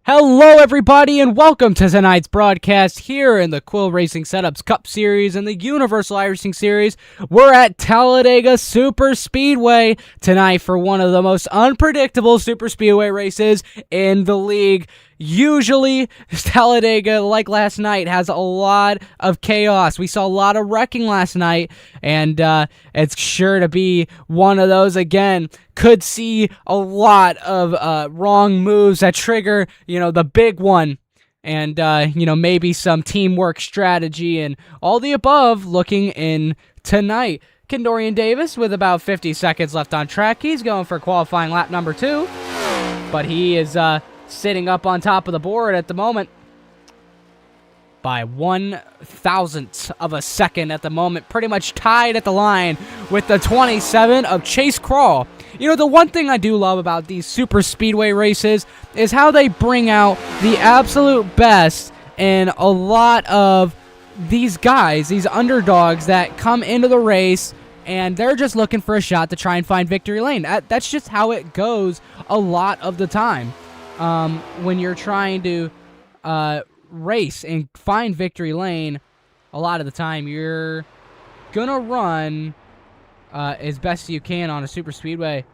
Hello, everybody, and welcome to tonight's broadcast here in the QRS Setups Cup Series and the Universal IRacing Series. We're at Talladega Superspeedway tonight for one of the most unpredictable superspeedway races in the league. Usually, Talladega, like last night, has a lot of chaos. We saw a lot of wrecking last night, and it's sure to be one of those again. Could see a lot of wrong moves that trigger, the big one. And, maybe some teamwork strategy and all the above looking in tonight. Kendorian Davis with about 50 seconds left on track. He's going for qualifying lap number 2. But he is sitting up on top of the board at the moment by 1/1000th of a second at the moment. Pretty much tied at the line with the 27 of Chase Crawl. The one thing I do love about these super speedway races is how they bring out the absolute best in a lot of these guys, these underdogs that come into the race and they're just looking for a shot to try and find victory lane. That's just how it goes a lot of the time. When you're trying to race and find victory lane, a lot of the time you're gonna run as best you can on a super speedway,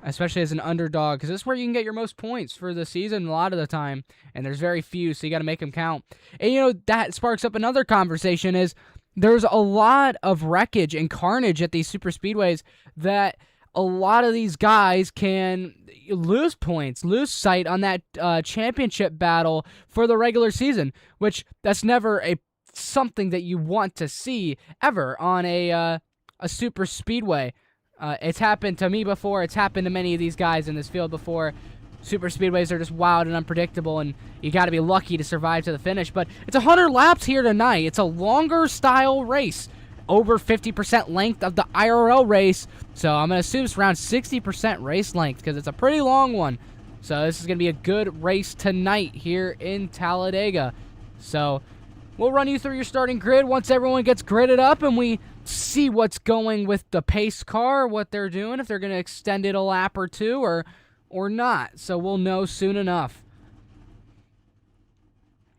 especially as an underdog, because this is where you can get your most points for the season a lot of the time, and there's very few, so you got to make them count. And that sparks up another conversation is there's a lot of wreckage and carnage at these super speedways that a lot of these guys can lose points, lose sight on that championship battle for the regular season, which that's never something that you want to see ever on a super speedway. It's happened to me before. It's happened to many of these guys in this field before. Super speedways are just wild and unpredictable, and you got to be lucky to survive to the finish. But it's 100 laps here tonight. It's a longer style race. Over 50% length of the IRL race. So I'm going to assume it's around 60% race length because it's a pretty long one. So this is going to be a good race tonight here in Talladega. So we'll run you through your starting grid once everyone gets gridded up and we see what's going with the pace car, what they're doing, if they're going to extend it a lap or two or not. So we'll know soon enough.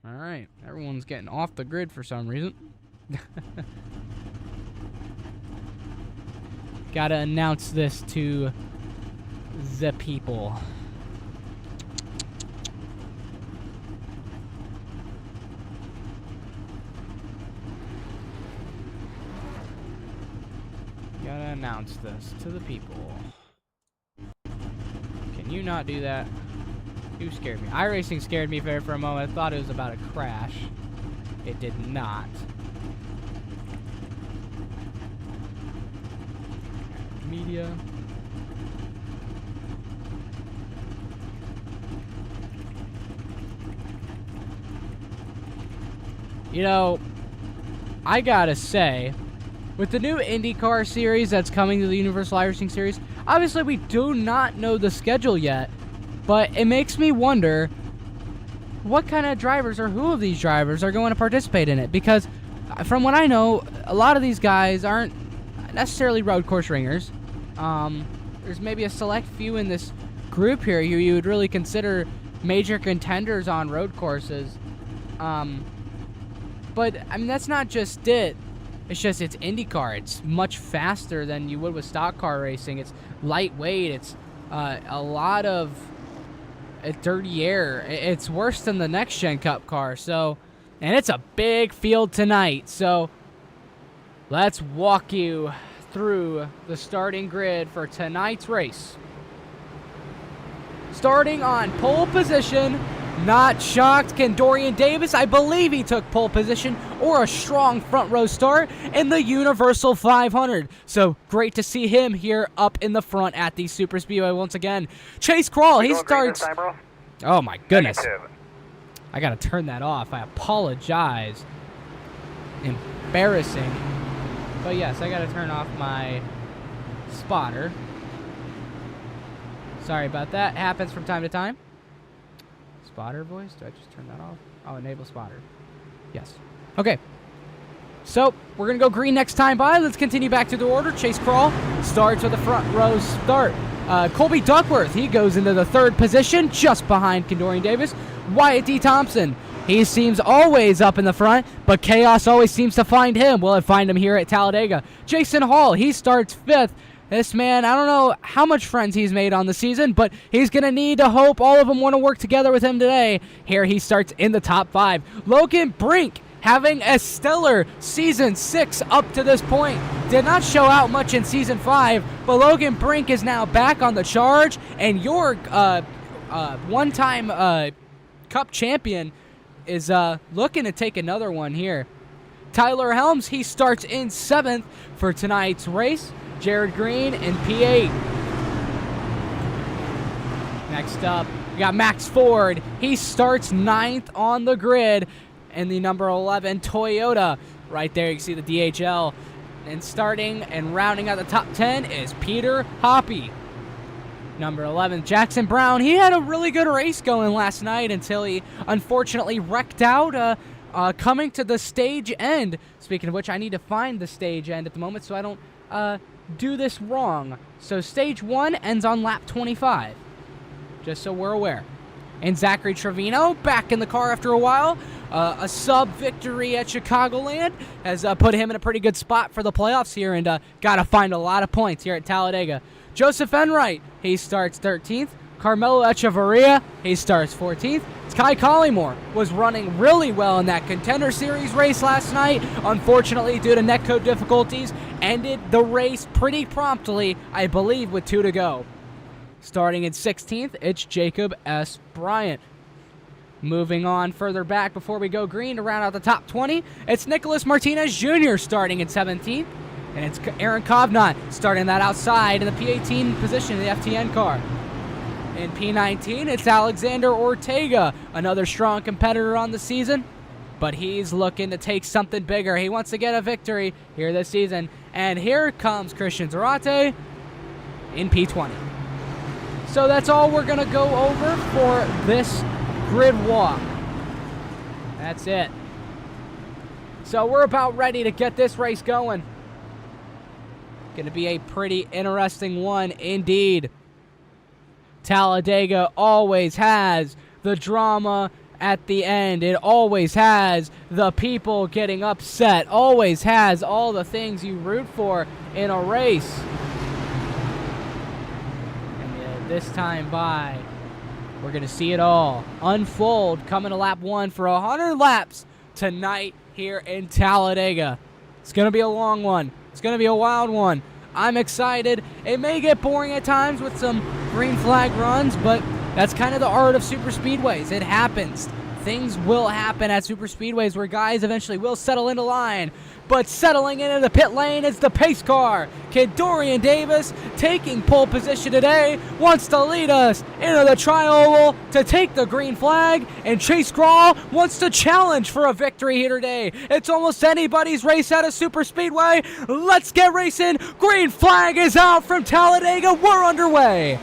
All right, everyone's getting off the grid for some reason. Gotta announce this to the people. Gotta announce this to the people. Can you not do that? You scared me. iRacing scared me for a moment. I thought it was about a crash. It did not. Media. I gotta say, with the new IndyCar series that's coming to the Universal IRacing Series, obviously we do not know the schedule yet, but it makes me wonder what kind of drivers or who of these drivers are going to participate in it, because from what I know, a lot of these guys aren't necessarily road course ringers. There's maybe a select few in this group here who you would really consider major contenders on road courses. But, that's not just it. It's just it's IndyCar. It's much faster than you would with stock car racing. It's lightweight. It's a lot of dirty air. It's worse than the next-gen Cup car. And it's a big field tonight. So, let's walk you through the starting grid for tonight's race. Starting on pole position, not shocked, Kendorian Davis. I believe he took pole position or a strong front row start in the Universal 500. So great to see him here up in the front at the Super Speedway once again. Chase Crawl, he starts. Oh my goodness. I gotta turn that off. I apologize. Embarrassing. But yes, I gotta turn off my spotter. Sorry about that. Happens from time to time. Spotter voice? Do I just turn that off? Oh, enable spotter. Yes. Okay. So, we're going to go green next time by. Let's continue back to the order. Chase Crawl starts with a front row start. Colby Duckworth, he goes into the third position, just behind Kendorian Davis. Wyatt D. Thompson. He seems always up in the front, but chaos always seems to find him. Will it find him here at Talladega? Jason Hall, he starts 5th. This man, I don't know how much friends he's made on the season, but he's going to need to hope all of them want to work together with him today. Here he starts in the top 5. Logan Brink having a stellar Season 6 up to this point. Did not show out much in Season 5, but Logan Brink is now back on the charge, and your one-time Cup champion is looking to take another one here. Tyler Helms, he starts in 7th for tonight's race. Jared Green in P8. Next up, we got Max Ford. He starts 9th on the grid in the number 11 Toyota. Right there, you can see the DHL. And starting and rounding out the top 10 is Peter Hoppy. Number 11, Jackson Brown. He had a really good race going last night until he unfortunately wrecked out coming to the stage end. Speaking of which, I need to find the stage end at the moment so I don't do this wrong. So stage 1 ends on lap 25, just so we're aware. And Zachary Trevino back in the car after a while. A sub victory at Chicagoland has put him in a pretty good spot for the playoffs here, and got to find a lot of points here at Talladega. Joseph Enright, he starts 13th. Carmelo Echevarria, he starts 14th. Kai Collymore was running really well in that Contender Series race last night. Unfortunately, due to netcode difficulties, ended the race pretty promptly, I believe, with 2 to go. Starting in 16th, it's Jacob S. Bryant. Moving on further back before we go green to round out the top 20, it's Nicholas Martinez Jr. starting in 17th. And it's Aaron Kovnat starting that outside in the P18 position in the FTN car. In P19, it's Alexander Ortega, another strong competitor on the season, but he's looking to take something bigger. He wants to get a victory here this season. And here comes Christian Zarate in P20. So that's all we're going to go over for this grid walk. That's it. So we're about ready to get this race going. Going to be a pretty interesting one indeed. Talladega always has the drama at the end. It always has the people getting upset. Always has all the things you root for in a race. And this time by, we're going to see it all unfold coming to lap 1 for 100 laps tonight here in Talladega. It's going to be a long one. It's going to be a wild one. I'm excited. It may get boring at times with some green flag runs, but that's kind of the art of super speedways. It happens. Things will happen at super speedways where guys eventually will settle into line. But settling into the pit lane is the pace car. Kid Dorian Davis, taking pole position today, wants to lead us into the tri-oval to take the green flag. And Chase Grawl wants to challenge for a victory here today. It's almost anybody's race at a super speedway. Let's get racing. Green flag is out from Talladega. We're underway.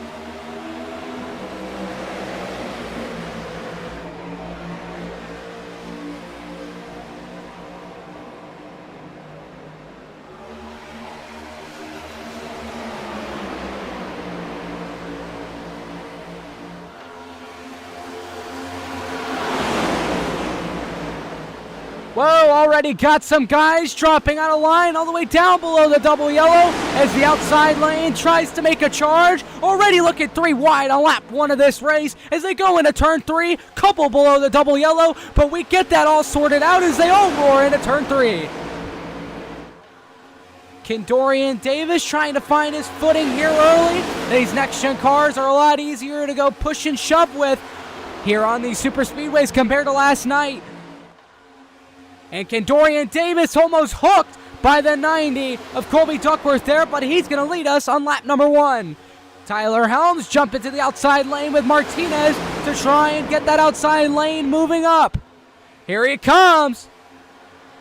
Whoa, already got some guys dropping out of line all the way down below the double yellow as the outside lane tries to make a charge. Already looking 3 wide on lap 1 of this race as they go into turn 3, couple below the double yellow, but we get that all sorted out as they all roar into turn 3. Dorian Davis trying to find his footing here early. These next-gen cars are a lot easier to go push and shove with here on these super speedways compared to last night. And Dorian Davis almost hooked by the 90 of Colby Duckworth there, but he's going to lead us on lap number 1. Tyler Helms jump into the outside lane with Martinez to try and get that outside lane moving up. Here he comes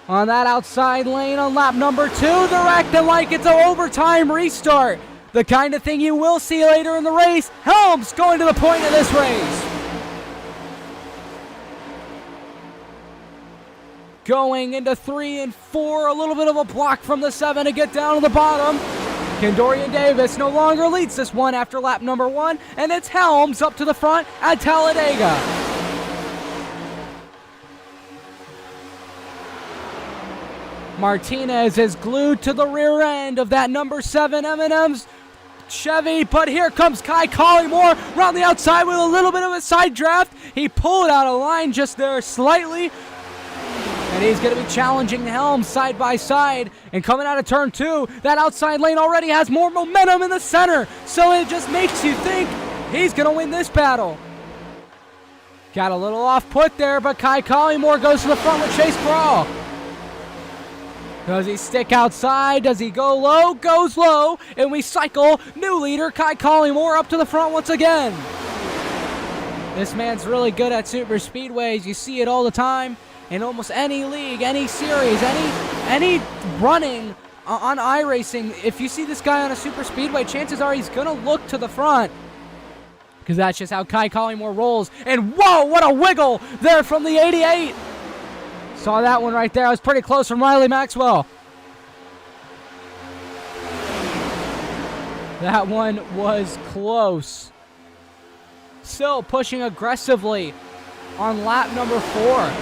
on that outside lane on lap number 2. They're acting like it's an overtime restart. The kind of thing you will see later in the race. Helms going to the point of this race. Going into 3 and 4, a little bit of a block from the 7 to get down to the bottom. Dorian Davis no longer leads this one after lap number 1, and it's Helms up to the front at Talladega. Martinez is glued to the rear end of that number 7 M&M's Chevy, but here comes Kai Collymore around the outside with a little bit of a side draft. He pulled out of line just there slightly, and he's going to be challenging Helms side by side. And coming out of turn 2, that outside lane already has more momentum in the center, so it just makes you think he's going to win this battle. Got a little off put there, but Kai Collymore goes to the front with Chase Crawl. Does he stick outside? Does he go low? Goes low, and we cycle new leader Kai Collymore up to the front once again. This man's really good at super speedways. You see it all the time in almost any league, any series, any running on iRacing. If you see this guy on a super speedway, chances are he's going to look to the front, because that's just how Kai Collymore rolls. And whoa, what a wiggle there from the 88. Saw that one right there. It was pretty close from Riley Maxwell. That one was close. Still pushing aggressively on lap number 4.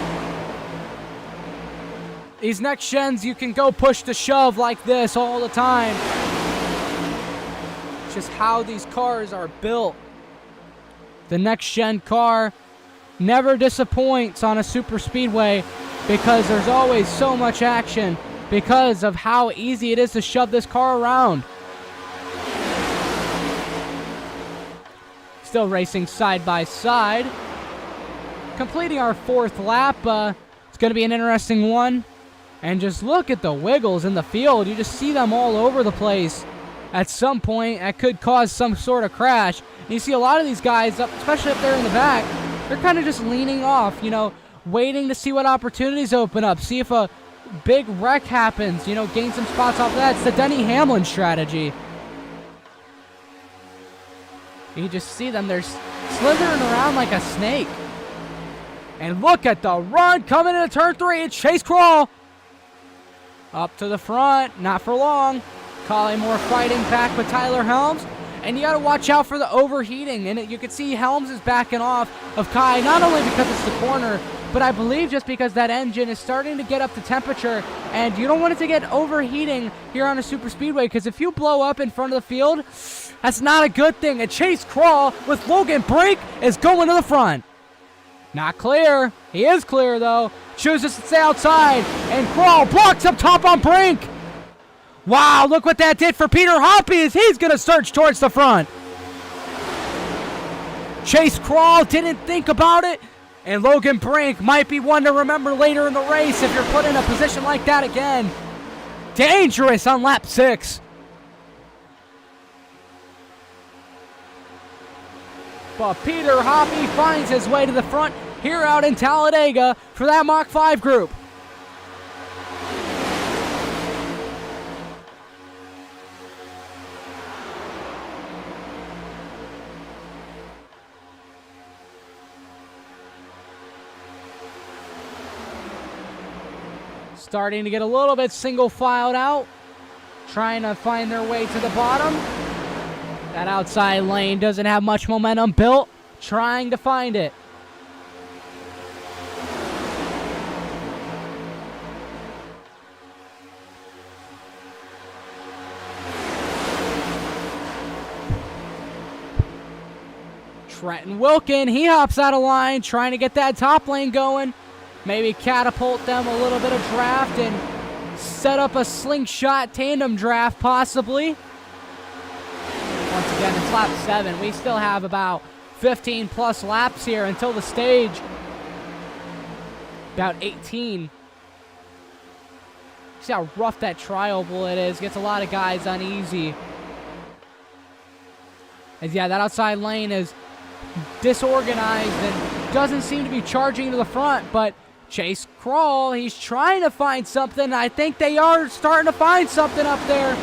These next gens, you can go push to shove like this all the time. It's just how these cars are built. The next gen car never disappoints on a super speedway, because there's always so much action because of how easy it is to shove this car around. Still racing side by side. Completing our 4th lap. It's going to be an interesting one. And just look at the wiggles in the field. You just see them all over the place. At some point, that could cause some sort of crash. And you see a lot of these guys, especially up there in the back, they're kind of just leaning off, waiting to see what opportunities open up, see if a big wreck happens, gain some spots off of that. It's the Denny Hamlin strategy. You just see them, they're slithering around like a snake. And look at the run coming into turn 3. It's Chase Crawl. Up to the front, not for long. Collymore fighting back with Tyler Helms. And you got to watch out for the overheating. And you can see Helms is backing off of Kai, not only because it's the corner, but I believe just because that engine is starting to get up to temperature, and you don't want it to get overheating here on a super speedway, because if you blow up in front of the field, that's not a good thing. And Chase Crawl with Logan Brink is going to the front. Not clear. He is clear, though. Chooses to stay outside, and Crawl blocks up top on Brink. Wow, look what that did for Peter Hoppy as he's going to surge towards the front. Chase Crawl didn't think about it, and Logan Brink might be one to remember later in the race if you're put in a position like that again. Dangerous on lap 6. But Peter Hoppy finds his way to the front here out in Talladega for that Mach 5 group. Starting to get a little bit single filed out, trying to find their way to the bottom. That outside lane doesn't have much momentum built, trying to find it. Trenton Wilkin, he hops out of line, trying to get that top lane going. Maybe catapult them a little bit of draft and set up a slingshot tandem draft, possibly. Once again, it's lap 7. We still have about 15 plus laps here until the stage. About 18. See how rough that trial bullet is. Gets a lot of guys uneasy. As yeah, that outside lane is disorganized and doesn't seem to be charging to the front, but Chase Crawl, he's trying to find something. I think they are starting to find something up there.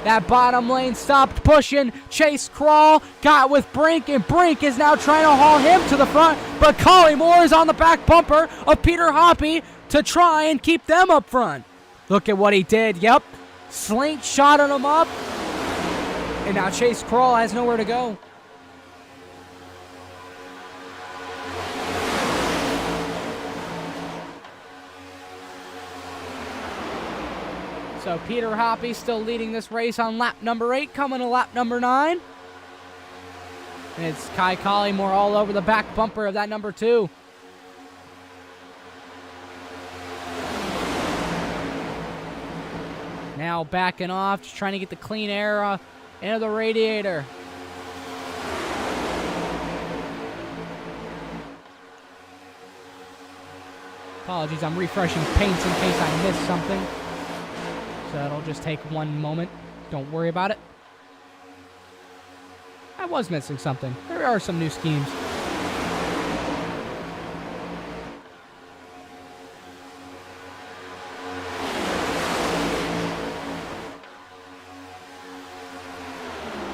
That bottom lane stopped pushing. Chase Crawl got with Brink, and Brink is now trying to haul him to the front, but Collymore is on the back bumper of Peter Hoppy to try and keep them up front. Look at what he did. Yep, slingshotted him up, and now Chase Crawl has nowhere to go. So Peter Hoppy still leading this race on lap number 8, coming to lap number 9. And it's Kai Collymore all over the back bumper of that number 2. Now backing off, just trying to get the clean air into the radiator. Apologies, I'm refreshing paints in case I missed something. So it'll just take one moment. Don't worry about it. I was missing something. There are some new schemes.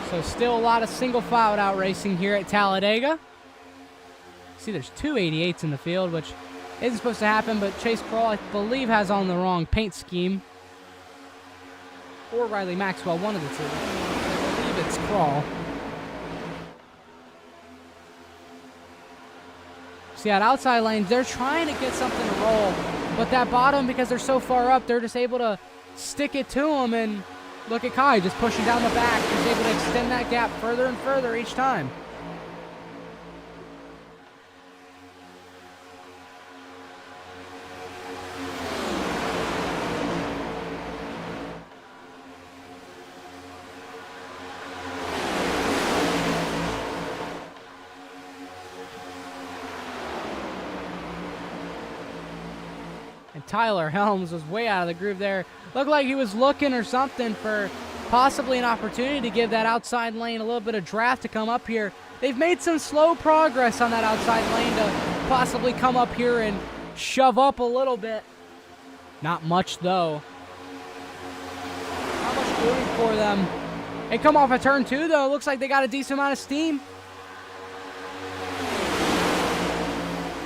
So still a lot of single file out racing here at Talladega. See, there's 2 88s in the field, which isn't supposed to happen, but Chase Kroll, I believe, has on the wrong paint scheme. Or Riley Maxwell, one of the two. I believe it's Kroll. See, at outside lanes, they're trying to get something to roll. But that bottom, because they're so far up, they're just able to stick it to them. And look at Kai just pushing down the back. He's able to extend that gap further and further each time. And Tyler Helms was way out of the groove there. Looked like he was looking or something for possibly an opportunity to give that outside lane a little bit of draft to come up here. They've made some slow progress on that outside lane to possibly come up here and shove up a little bit. Not much, though. Not much doing for them. They come off a turn 2, though. Looks like they got a decent amount of steam.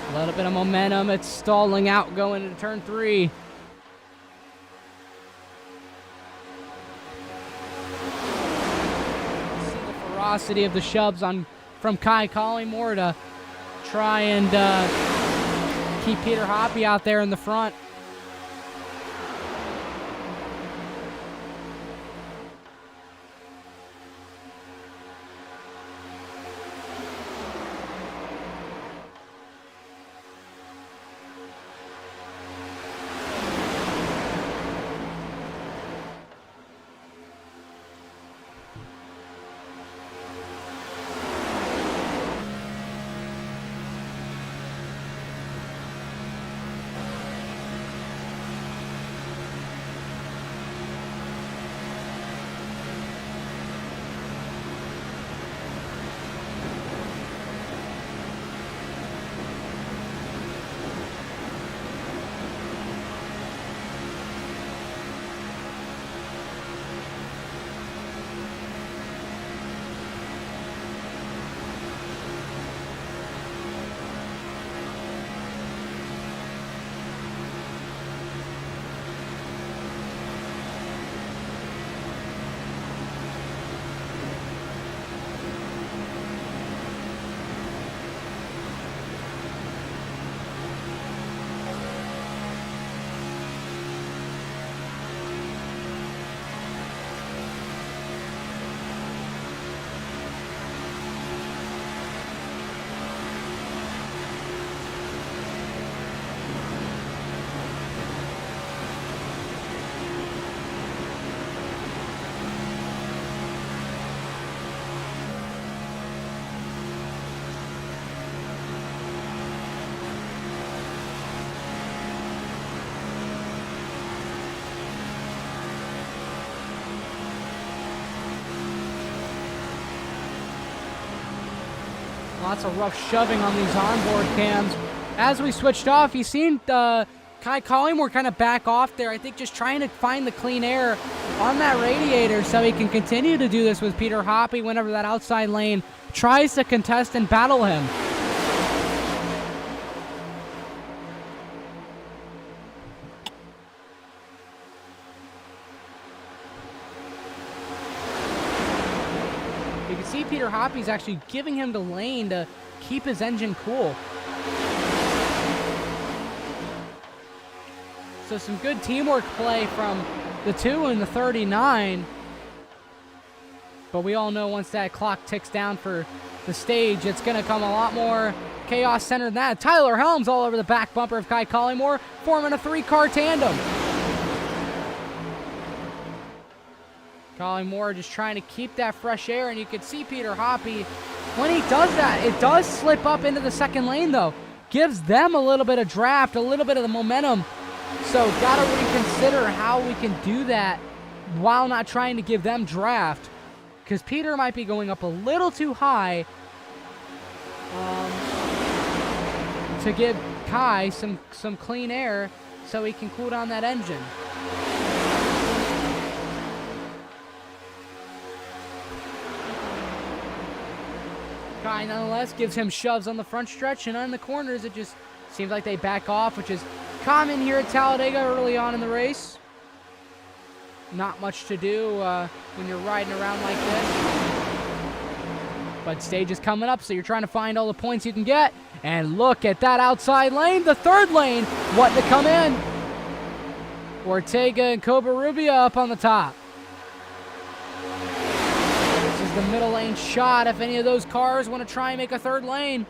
A little bit of momentum. It's stalling out going into turn 3. See the ferocity of the shoves from Kai Collymore to try and keep Peter Hoppy out there in the front. Lots of rough shoving on these onboard cams. As we switched off, you seen Kai Collymore kind of back off there. I think just trying to find the clean air on that radiator so he can continue to do this with Peter Hoppy whenever that outside lane tries to contest and battle him. You can see Peter Hoppy's actually giving him the lane to keep his engine cool. So some good teamwork play from the 2 and the 39. But we all know once that clock ticks down for the stage, it's going to come a lot more chaos centered than that. Tyler Helms all over the back bumper of Kai Collymore, forming a 3-car tandem. Collymore just trying to keep that fresh air, and you can see Peter Hoppe, when he does that, it does slip up into the second lane, though. Gives them a little bit of draft, a little bit of the momentum. So gotta reconsider how we can do that while not trying to give them draft. Because Peter might be going up a little too high to give Kai some clean air so he can cool down that engine. Kai nonetheless gives him shoves on the front stretch, and on the corners it just seems like they back off, which is common here at Talladega early on in the race. Not much to do when you're riding around like this. But stage is coming up, so you're trying to find all the points you can get. And look at that outside lane, the third lane, what to come in. Ortega and Covarrubias up on the top. This is the middle lane shot if any of those cars want to try and make a third lane.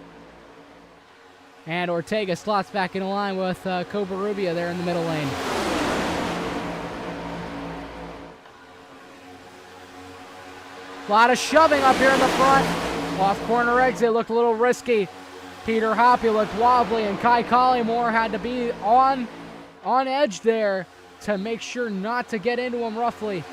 And Ortega slots back in line with Covarrubias there in the middle lane. A lot of shoving up here in the front. Off corner exit looked a little risky. Peter Hoppe looked wobbly, and Kai Collymore had to be on edge there to make sure not to get into him roughly.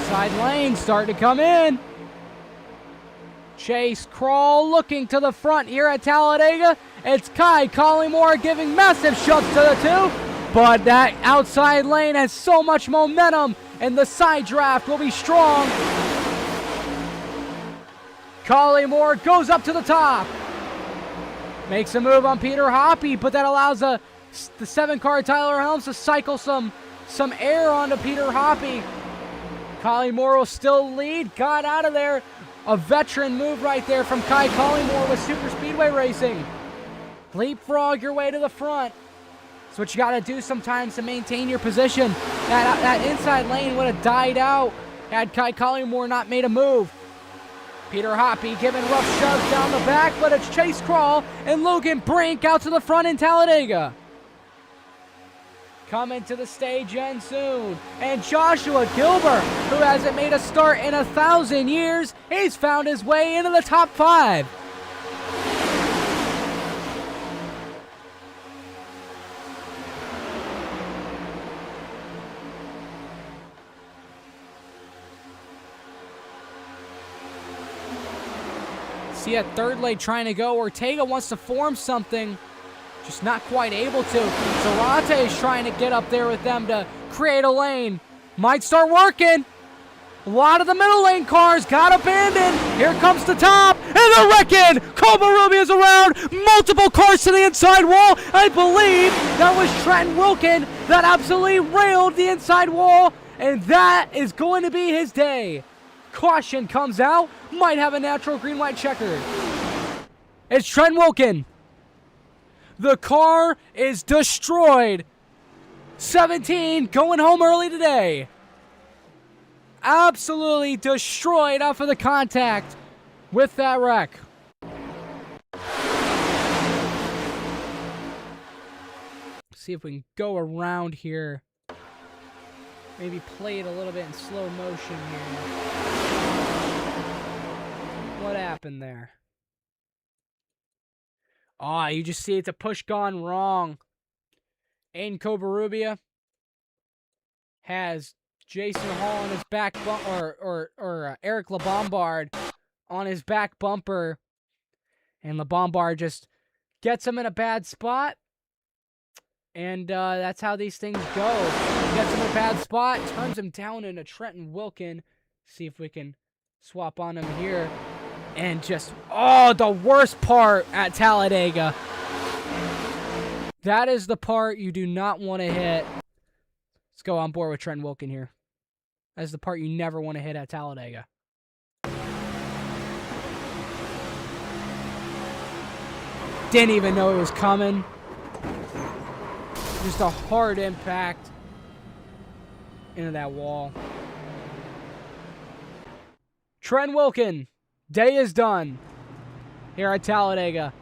Side lane starting to come in. Chase Crawl looking to the front here at Talladega. It's Kai Collymore giving massive shoves to the 2. But that outside lane has so much momentum, and the side draft will be strong. Collymore goes up to the top. Makes a move on Peter Hoppe, but that allows the 7-car Tyler Helms to cycle some air onto Peter Hoppe. Collymore will still lead. Got out of there. A veteran move right there from Kai Collymore with Super Speedway Racing. Leapfrog your way to the front. That's what you got to do sometimes to maintain your position. That inside lane would have died out had Kai Collymore not made a move. Peter Hoppe giving rough shoves down the back, but it's Chase Crawl and Logan Brink out to the front in Talladega. Coming to the stage end soon. And Joshua Gilbert, who hasn't made a start in 1,000 years, he's found his way into the top 5. See at third lane trying to go. Ortega wants to form something. Just not quite able to. Zarate is trying to get up there with them to create a lane. Might start working. A lot of the middle lane cars got abandoned. Here comes the top. And they're wrecking. Covarrubias is around. Multiple cars to the inside wall. I believe that was Trenton Wilkin that absolutely railed the inside wall. And that is going to be his day. Caution comes out. Might have a natural green-white checker. It's Trenton Wilkin. The car is destroyed. 17 going home early today. Absolutely destroyed off of the contact with that wreck. See if we can go around here. Maybe play it a little bit in slow motion here. What happened there? Oh, you just see it's a push gone wrong. Aiden Covarrubias has Jason Hall on his back or Eric LeBombard on his back bumper, and LeBombard just gets him in a bad spot, and that's how these things go. Gets him in a bad spot, turns him down into Trenton Wilkin. See if we can swap on him here. And just, oh, the worst part at Talladega. That is the part you do not want to hit. Let's go on board with Trent Wilkin here. That's the part you never want to hit at Talladega. Didn't even know it was coming. Just a hard impact into that wall. Trent Wilkin, day is done here at Talladega.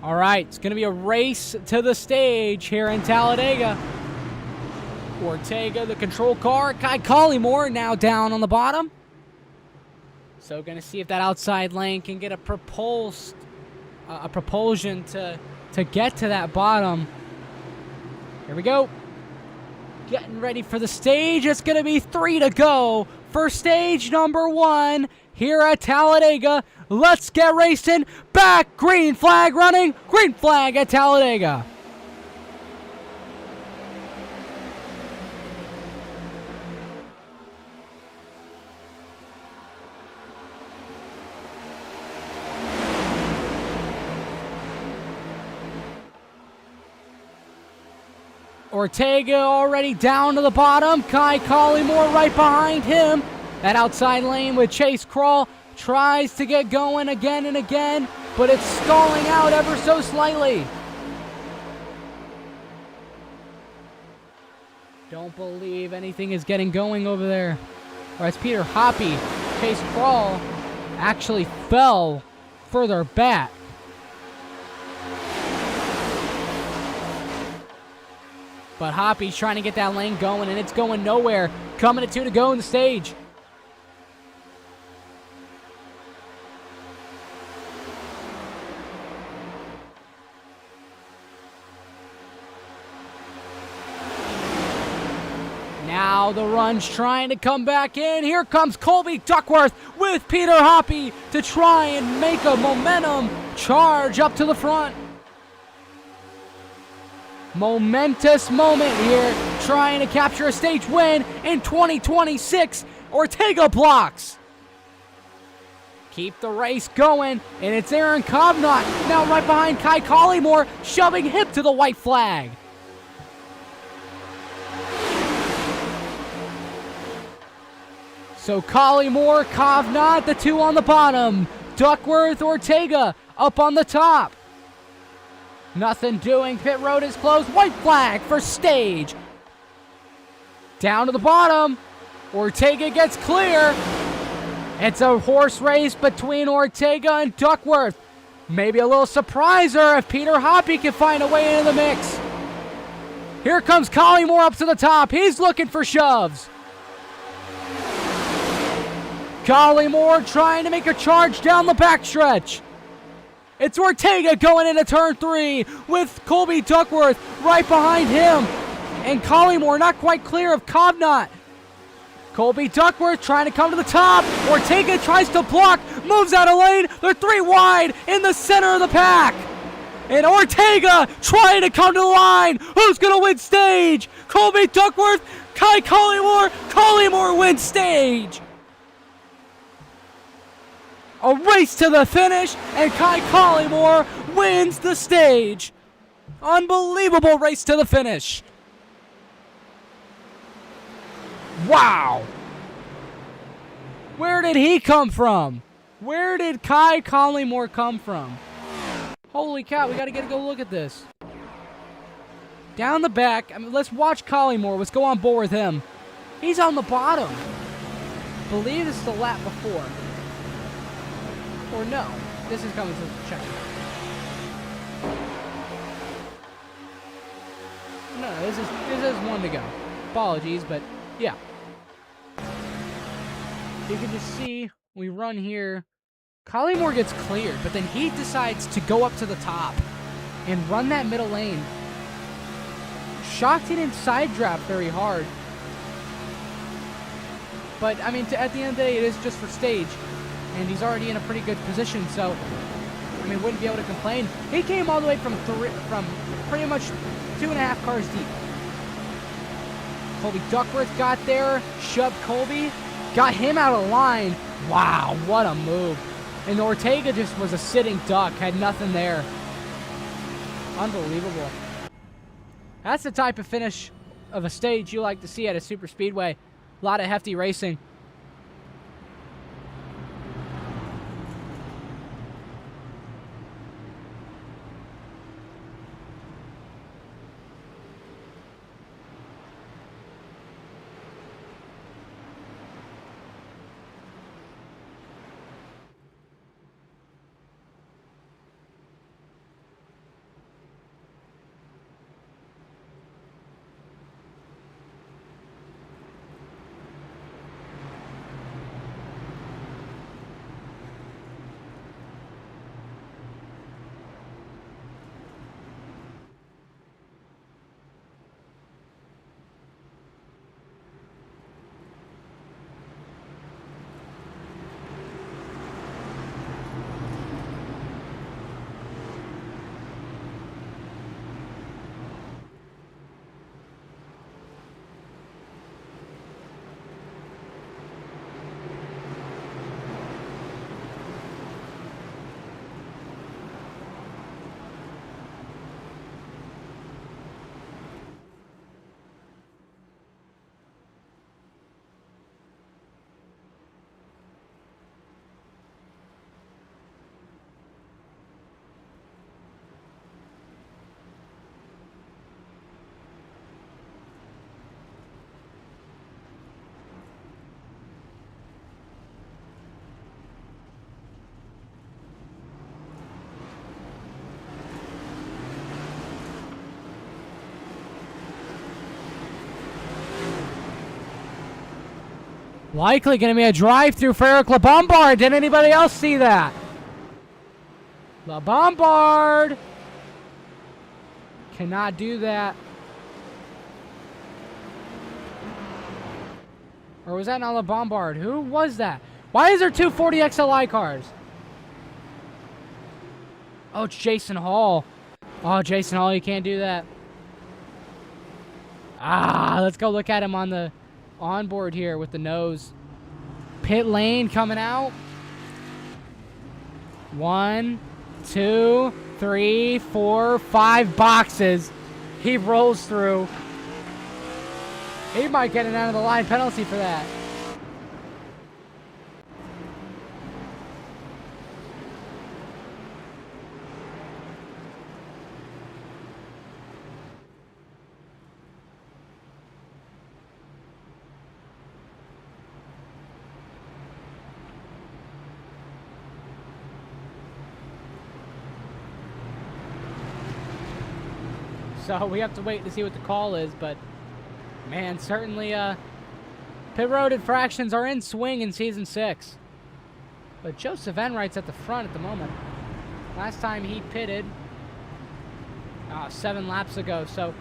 All right, it's going to be a race to the stage here in Talladega. Ortega, the control car. Kai Collymore now down on the bottom. So going to see if that outside lane can get a propulsion to get to that bottom. Here we go. Getting ready for the stage. It's going to be 3 to go for stage number 1 here at Talladega. Let's get racing. Back, green flag running. Green flag at Talladega. Ortega already down to the bottom. Kai Collymore right behind him. That outside lane with Chase Crawl tries to get going again and again, but it's stalling out ever so slightly. Don't believe anything is getting going over there. Whereas Peter Hoppy, Chase Crawl, actually fell further back. But Hoppy's trying to get that lane going, and it's going nowhere. Coming to 2 to go in the stage. Now the run's trying to come back in. Here comes Colby Duckworth with Peter Hoppy to try and make a momentum charge up to the front. Momentous moment here, trying to capture a stage win in 2026. Ortega blocks. Keep the race going, and it's Aaron Kovnat now right behind Kai Collymore, shoving him to the white flag. So Collymore, Kovnat, the 2 on the bottom. Duckworth, Ortega up on the top. Nothing doing. Pit road is closed. White flag for stage. Down to the bottom. Ortega gets clear. It's a horse race between Ortega and Duckworth. Maybe a little surpriser if Peter Hoppy can find a way into the mix. Here comes Collymore up to the top. He's looking for shoves. Collymore trying to make a charge down the backstretch. It's Ortega going into turn 3 with Colby Duckworth right behind him. And Collymore not quite clear of Kovnat. Colby Duckworth trying to come to the top. Ortega tries to block, moves out of lane. They're 3 wide in the center of the pack. And Ortega trying to come to the line. Who's going to win stage? Colby Duckworth, Kai Collymore. Collymore wins stage. A race to the finish, and Kai Collymore wins the stage. Unbelievable race to the finish. Wow. Where did he come from? Where did Kai Collymore come from? Holy cow, we got to get a go look at this. Down the back, let's watch Collymore. Let's go on board with him. He's on the bottom. I believe this is the lap before. Or no, this is coming to the check. No, this is 1 to go. Apologies, but yeah. You can just see we run here. Collymore gets cleared, but then he decides to go up to the top and run that middle lane. Shocked he didn't side draft very hard. But I mean, at the end of the day, it is just for stage. And he's already in a pretty good position, so I mean, wouldn't be able to complain. He came all the way from pretty much 2.5 cars deep. Colby Duckworth got there, shoved Colby, got him out of line. Wow, what a move. And Ortega just was a sitting duck, had nothing there. Unbelievable. That's the type of finish of a stage you like to see at a super speedway. A lot of hefty racing. Likely going to be a drive-through for Eric LeBombard. Did anybody else see that? LeBombard cannot do that. Or was that not LeBombard? Who was that? Why is there two 40 XLI cars? Oh, it's Jason Hall. Oh, Jason Hall, you can't do that. Let's go look at him on the onboard here with the nose. Pit lane coming out. 1, 2, 3, 4, 5 boxes. He rolls through. He might get an out of the line penalty for that. So we have to wait to see what the call is, but man, certainly pit road infractions are in swing in Season 6. But Joseph Enright's at the front at the moment. Last time he pitted 7 laps ago. So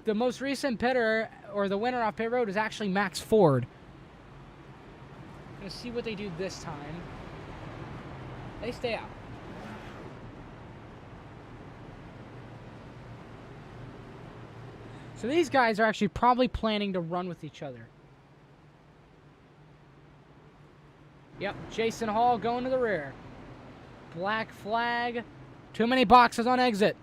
the most recent pitter, or the winner off pit road, is actually Max Ford. Gonna see what they do this time. They stay out. So these guys are actually probably planning to run with each other. Yep, Jason Hall going to the rear. Black flag. Too many boxes on exit.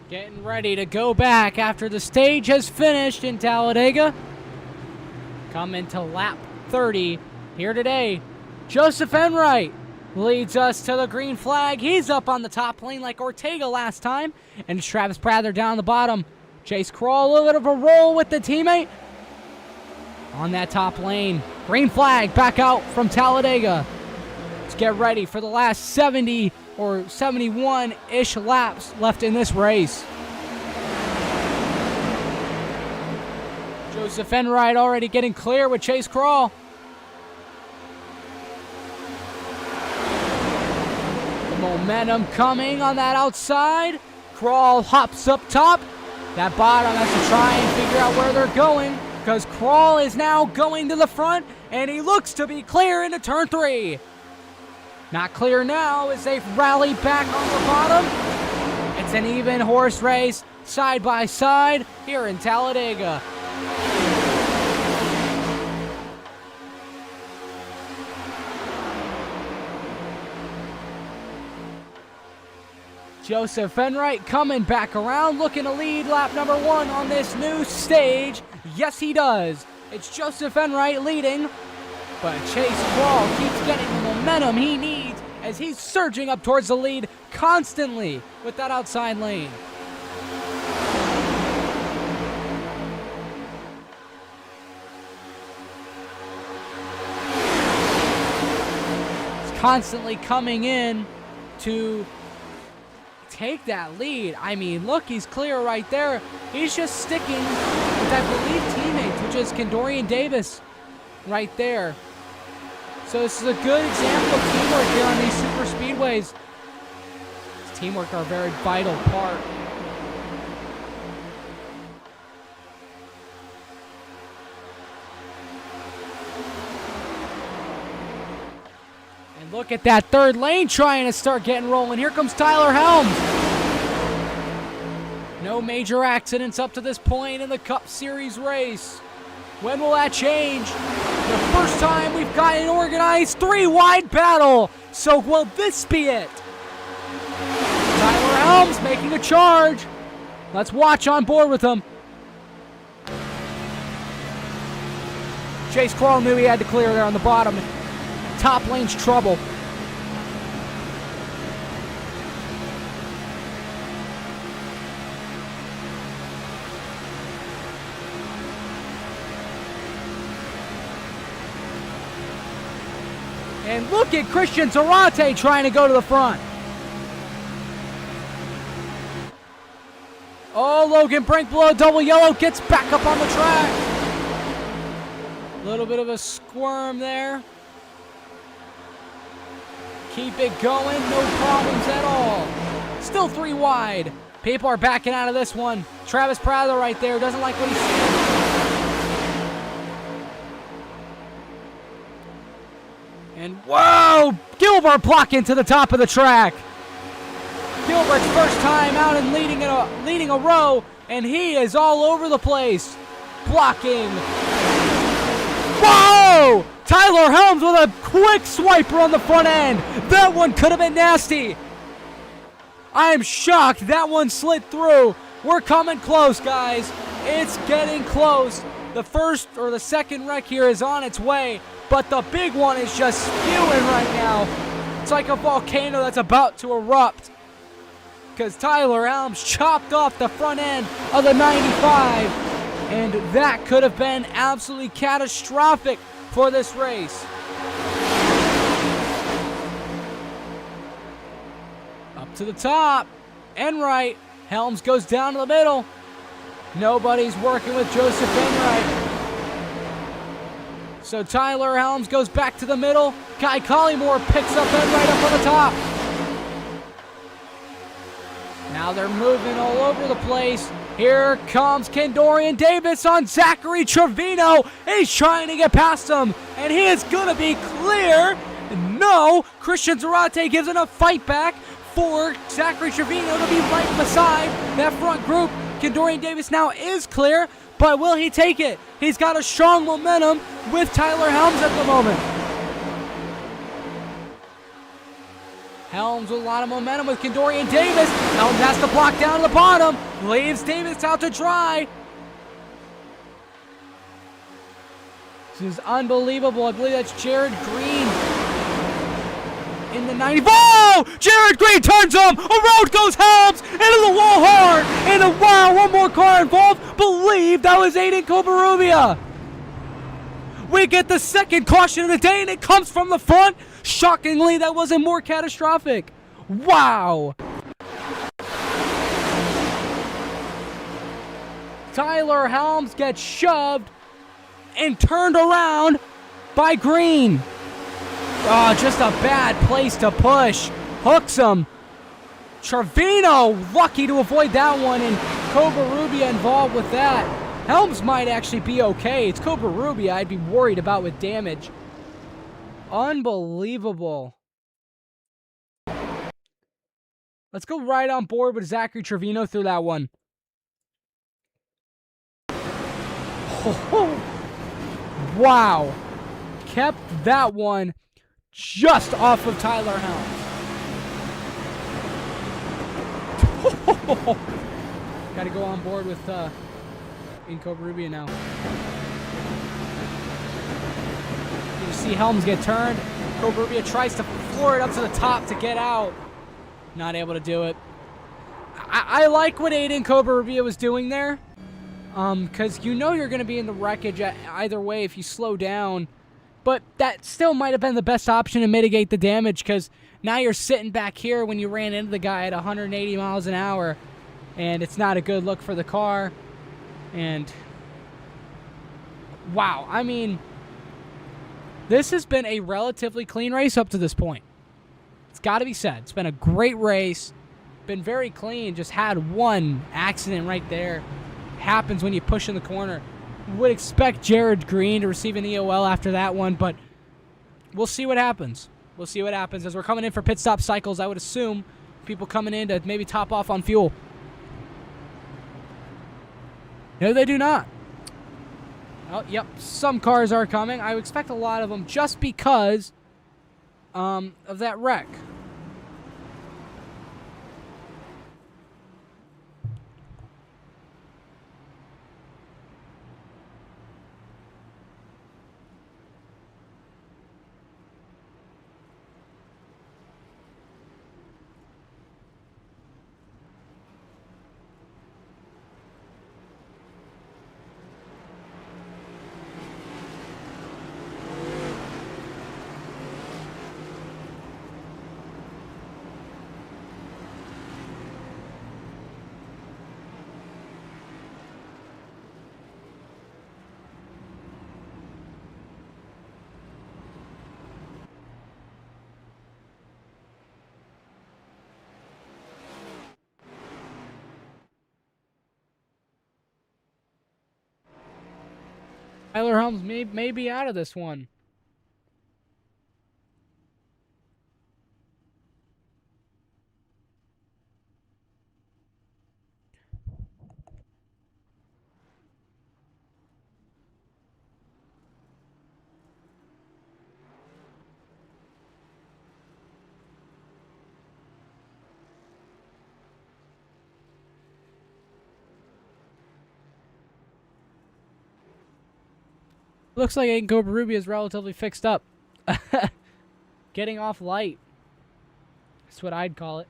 Getting ready to go back after the stage has finished in Talladega. Coming to lap 30 here today. Joseph Enright leads us to the green flag. He's up on the top lane like Ortega last time. And it's Travis Prather down the bottom. Chase Kroll, a little bit of a roll with the teammate on that top lane. Green flag back out from Talladega. Let's get ready for the last 70 or 71-ish laps left in this race. Joseph Enright already getting clear with Chase Kroll. The momentum coming on that outside. Kroll hops up top. That bottom has to try and figure out where they're going, because Kroll is now going to the front, and he looks to be clear into turn 3. Not clear now as they've rallied back on the bottom. It's an even horse race, side by side, here in Talladega. Joseph Enright coming back around, looking to lead lap number 1 on this new stage. Yes, he does. It's Joseph Enright leading, but Chase Crawl keeps getting the momentum he needs as he's surging up towards the lead constantly with that outside lane. He's constantly coming in to take that lead. I mean, look, he's clear right there. He's just sticking with, I believe, teammates, which is Kendorian Davis right there. So this is a good example of teamwork here on these super speedways. Teamwork are a very vital part. And look at that third lane trying to start getting rolling. Here comes Tyler Helms. No major accidents up to this point in the Cup Series race. When will that change? The first time we've got an organized 3-wide battle. So will this be it? Tyler Helms making a charge. Let's watch on board with him. Chase Crawl knew he had to clear there on the bottom. Top lane's trouble. And look at Christian Zarate trying to go to the front. Oh, Logan Brink below double yellow gets back up on the track. A little bit of a squirm there. Keep it going, no problems at all. Still 3 wide. People are backing out of this one. Travis Prather right there doesn't like what he's seeing. And whoa! Gilbert blocking to the top of the track. Gilbert's first time out and leading a row, and he is all over the place. Blocking. Whoa! Tyler Helms with a quick swiper on the front end. That one could have been nasty. I am shocked that one slid through. We're coming close, guys. It's getting close. The first or the second wreck here is on its way, but the big one is just spewing right now. It's like a volcano that's about to erupt, because Tyler Helms chopped off the front end of the 95, and that could have been absolutely catastrophic for this race. Up to the top, Enright. Helms goes down to the middle. Nobody's working with Joseph Enright. So Tyler Helms goes back to the middle. Guy Collymore picks up Enright up on the top. Now they're moving all over the place. Here comes Kendorian Davis on Zachary Trevino. He's trying to get past him, and he is going to be clear. No, Christian Zarate gives enough fight back for Zachary Trevino to be right beside that front group. Kendorian Davis now is clear, but will he take it? He's got a strong momentum with Tyler Helms at the moment. Helms with a lot of momentum with Kendorian Davis. Helms has to block down to the bottom. Leaves Davis out to dry. This is unbelievable. I believe that's Jared Green in the 90. Oh! Jared Green turns him. Around goes Helms into the wall hard. And wow, one more car involved. Believe that was Aiden Covarubia. We get the second caution of the day, and it comes from the front. Shockingly, that wasn't more catastrophic. Wow. Tyler Helms gets shoved and turned around by Green. Oh, just a bad place to push. Hooks him. Trevino lucky to avoid that one, and Covarubia involved with that. Helms might actually be okay. It's Covarubia I'd be worried about with damage. Unbelievable. Let's go right on board with Zachary Trevino through that one. Oh, wow. Kept that one just off of Tyler Helms. Got to go on board with in Covarrubias now. You see Helms get turned. Covarrubias tries to floor it up to the top to get out. Not able to do it. I like what Aiden Covarrubias was doing there. Because you know you're going to be in the wreckage either way if you slow down. But that still might have been the best option to mitigate the damage, because now you're sitting back here when you ran into the guy at 180 miles an hour, and it's not a good look for the car. And wow, I mean, this has been a relatively clean race up to this point. It's got to be said. It's been a great race. Been very clean. Just had one accident right there. Happens when you push in the corner. Would expect Jared Green to receive an EOL after that one, but we'll see what happens. We'll see what happens as we're coming in for pit stop cycles. I would assume people coming in to maybe top off on fuel. No, they do not. Oh, yep. Some cars are coming. I would expect a lot of them just because of that wreck. Tyler Helms may be out of this one. Looks like Aiden Covarrubias is relatively fixed up. Getting off light. That's what I'd call it.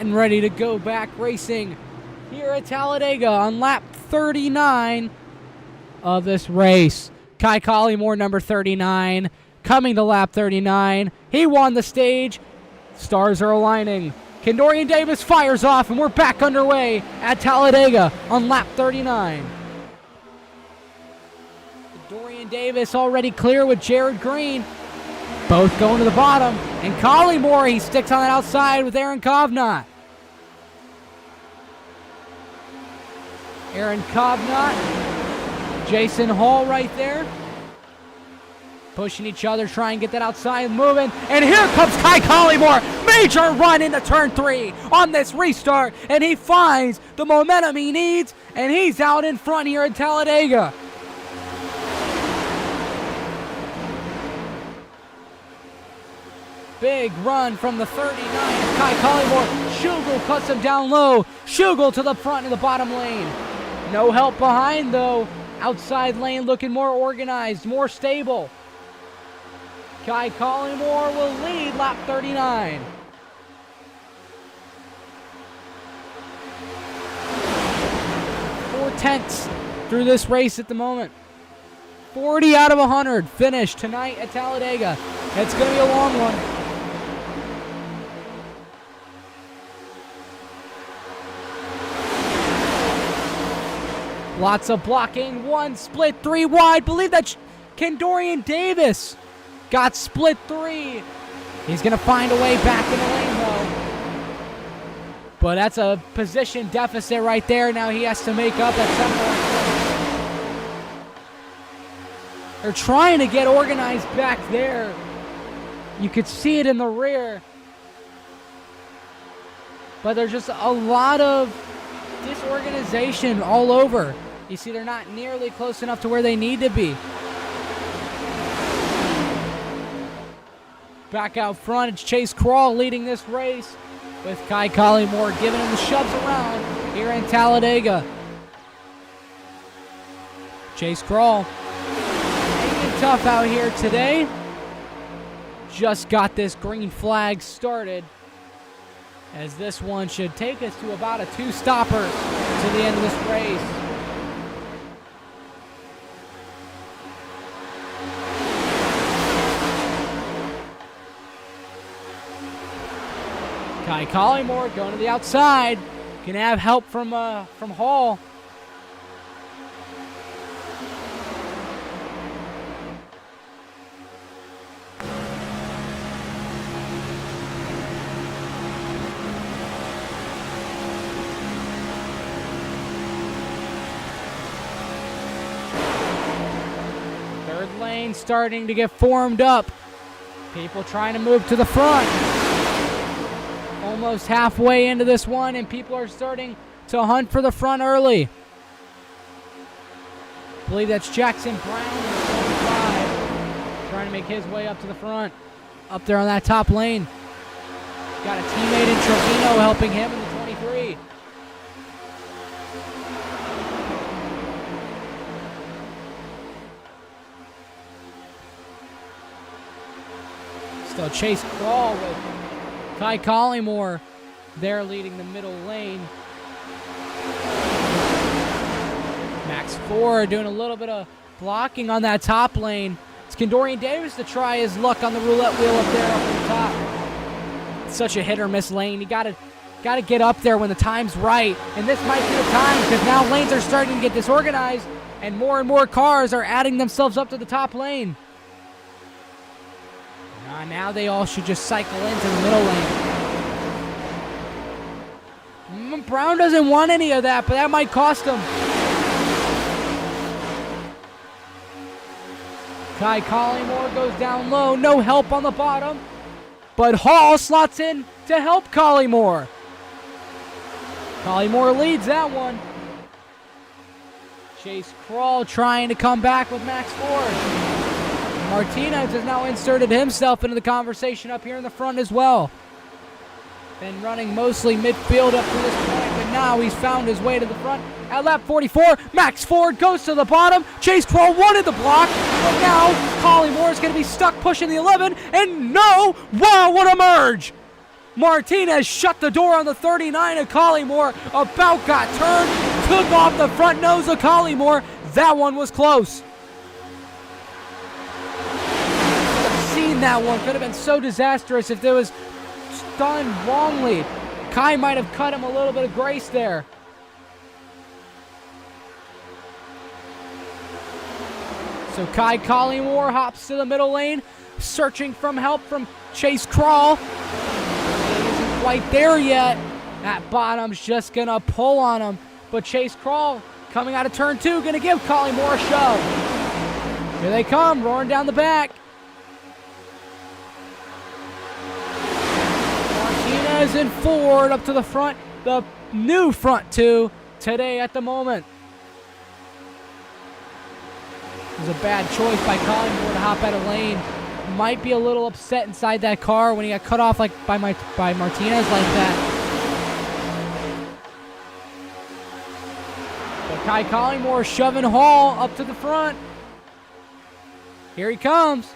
getting ready to go back racing here at Talladega on lap 39 of this race. Kai Collymore, number 39, coming to lap 39. He won the stage. Stars are aligning. Kendorian Davis fires off, and we're back underway at Talladega on lap 39. Kendorian Davis already clear with Jared Green. Both going to the bottom. And Collymore, he sticks on that outside with Aaron Kovnat. Aaron Kovnat, Jason Hall right there. Pushing each other, trying to get that outside moving. And here comes Kai Collymore. Major run into turn 3 on this restart. And he finds the momentum he needs. And he's out in front here at Talladega. Big run from the 39 of Kai Collymore. Schugel cuts him down low. Schugel to the front in the bottom lane. No help behind though. Outside lane looking more organized, more stable. Kai Collymore will lead lap 39. Four-tenths through this race at the moment. 40 out of 100 finish tonight at Talladega. It's going to be a long one. Lots of blocking. One split, 3 wide. Believe that Kendorian Davis got split 3. He's going to find a way back in the lane, though. But that's a position deficit right there. Now he has to make up at some point. They're trying to get organized back there. You could see it in the rear. But there's just a lot of disorganization all over. You see, they're not nearly close enough to where they need to be. Back out front, it's Chase Crawl leading this race with Kai Collymore giving him the shoves around here in Talladega. Chase Crawl hanging tough out here today. Just got this green flag started, as this one should take us to about a 2-stopper to the end of this race. Kai Collymore going to the outside. Can have help from Hall. Third lane starting to get formed up. People trying to move to the front. Almost halfway into this one, and people are starting to hunt for the front early. I believe that's Jackson Brown, 25, trying to make his way up to the front, up there on that top lane. Got a teammate in Trevino helping him in the 23. Still Chase Crawl with Kai Collymore there leading the middle lane. Max Ford doing a little bit of blocking on that top lane. It's Kendorian Davis to try his luck on the roulette wheel up there up at the top. It's such a hit or miss lane. You gotta get up there when the time's right. And this might be the time, because now lanes are starting to get disorganized and more cars are adding themselves up to the top lane. Now they all should just cycle into the middle lane. Brown doesn't want any of that, but that might cost him. Kai Collymore goes down low. No help on the bottom. But Hall slots in to help Collymore. Collymore leads that one. Chase Crawl trying to come back with Max Ford. Martinez has now inserted himself into the conversation up here in the front as well. Been running mostly midfield up to this point, but now he's found his way to the front. At lap 44, Max Ford goes to the bottom. Chase Crawl wanted the block, but now Collymore is going to be stuck pushing the 11, and no! Wow, what a merge! Martinez shut the door on the 39 of Collymore. About got turned. Took off the front nose of Collymore. That one was close. Seen that one. Could have been so disastrous if it was done wrongly. Kai might have cut him a little bit of grace there. So Kai Collymore hops to the middle lane, searching for help from Chase Crawl. He isn't quite there yet. That bottom's just going to pull on him. But Chase Crawl, coming out of turn 2, going to give Collymore a shove. Here they come, roaring down the back. Martinez and Ford up to the front. The new front 2 today at the moment. It was a bad choice by Collymore to hop out of lane. Might be a little upset inside that car when he got cut off like by Martinez like that. But Kai Collymore shoving Hall up to the front. Here he comes.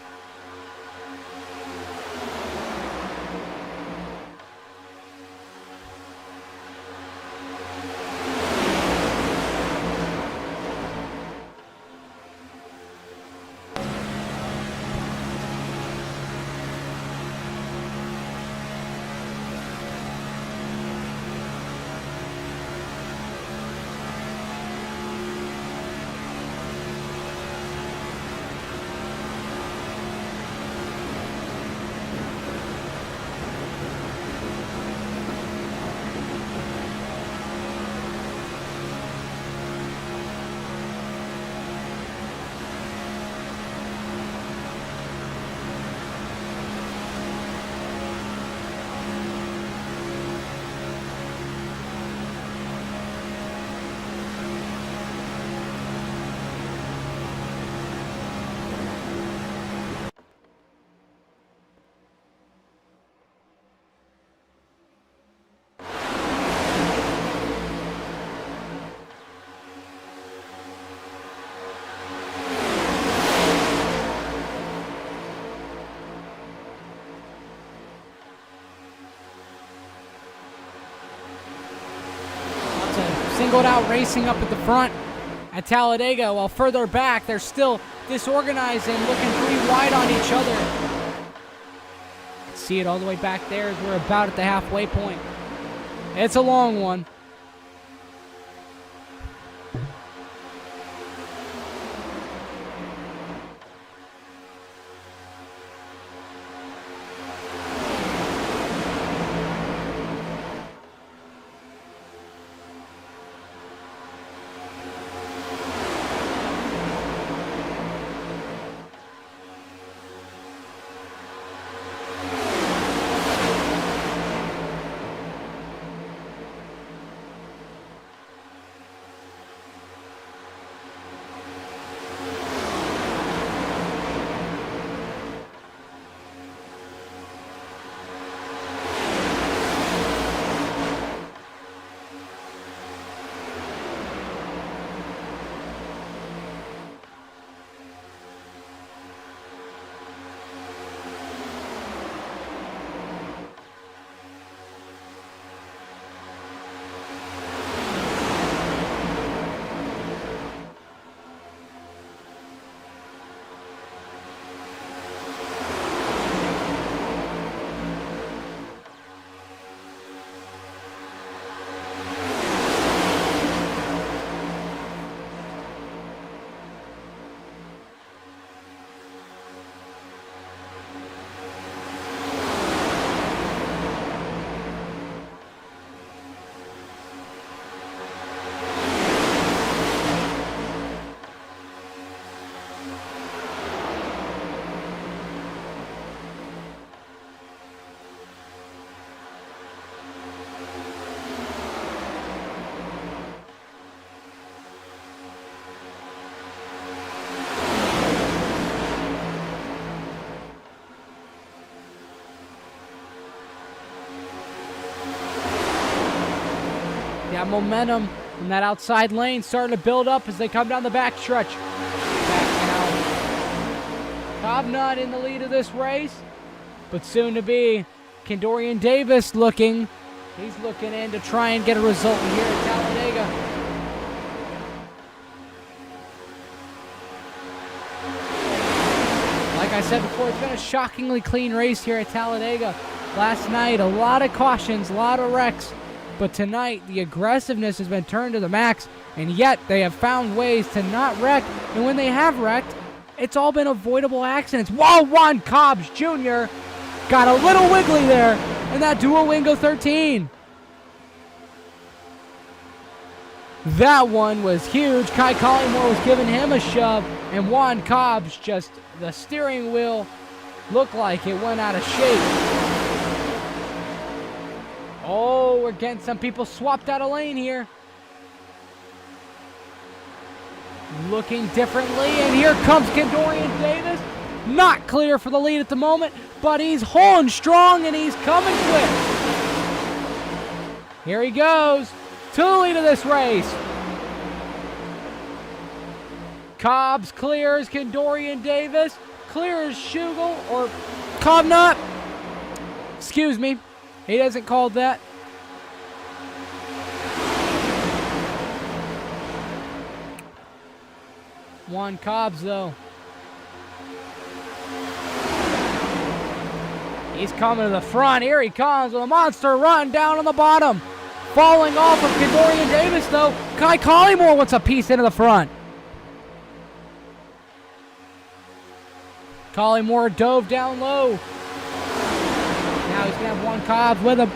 Singled out racing up at the front at Talladega, while further back they're still disorganized and looking pretty wide on each other. See it all the way back there as we're about at the halfway point. It's a long one. Got momentum in that outside lane starting to build up as they come down the backstretch. Back now. Cobb not in the lead of this race, but soon to be Kendorian Davis looking. He's looking in to try and get a result here at Talladega. Like I said before, it's been a shockingly clean race here at Talladega. Last night, a lot of cautions, a lot of wrecks. But tonight, the aggressiveness has been turned to the max, and yet they have found ways to not wreck. And when they have wrecked, it's all been avoidable accidents. Whoa, Juan Cobbs Jr. got a little wiggly there, and that Duolingo 13. That one was huge. Kai Collymore was giving him a shove, and Juan Cobbs just, the steering wheel looked like it went out of shape. Oh, we're getting some people swapped out of lane here. Looking differently, and here comes Kendorian Davis. Not clear for the lead at the moment, but he's holding strong and he's coming quick. Here he goes to the lead of this race. Cobbs clears Kendorian Davis, clears Schugel, or Kovnat. Excuse me. He doesn't call that. Juan Cobbs, though. He's coming to the front. Here he comes with a monster run down on the bottom. Falling off of Kendorian Davis, though. Kai Collymore wants a piece into the front. Collymore dove down low. Now he's going to have Juan Cobbs with him.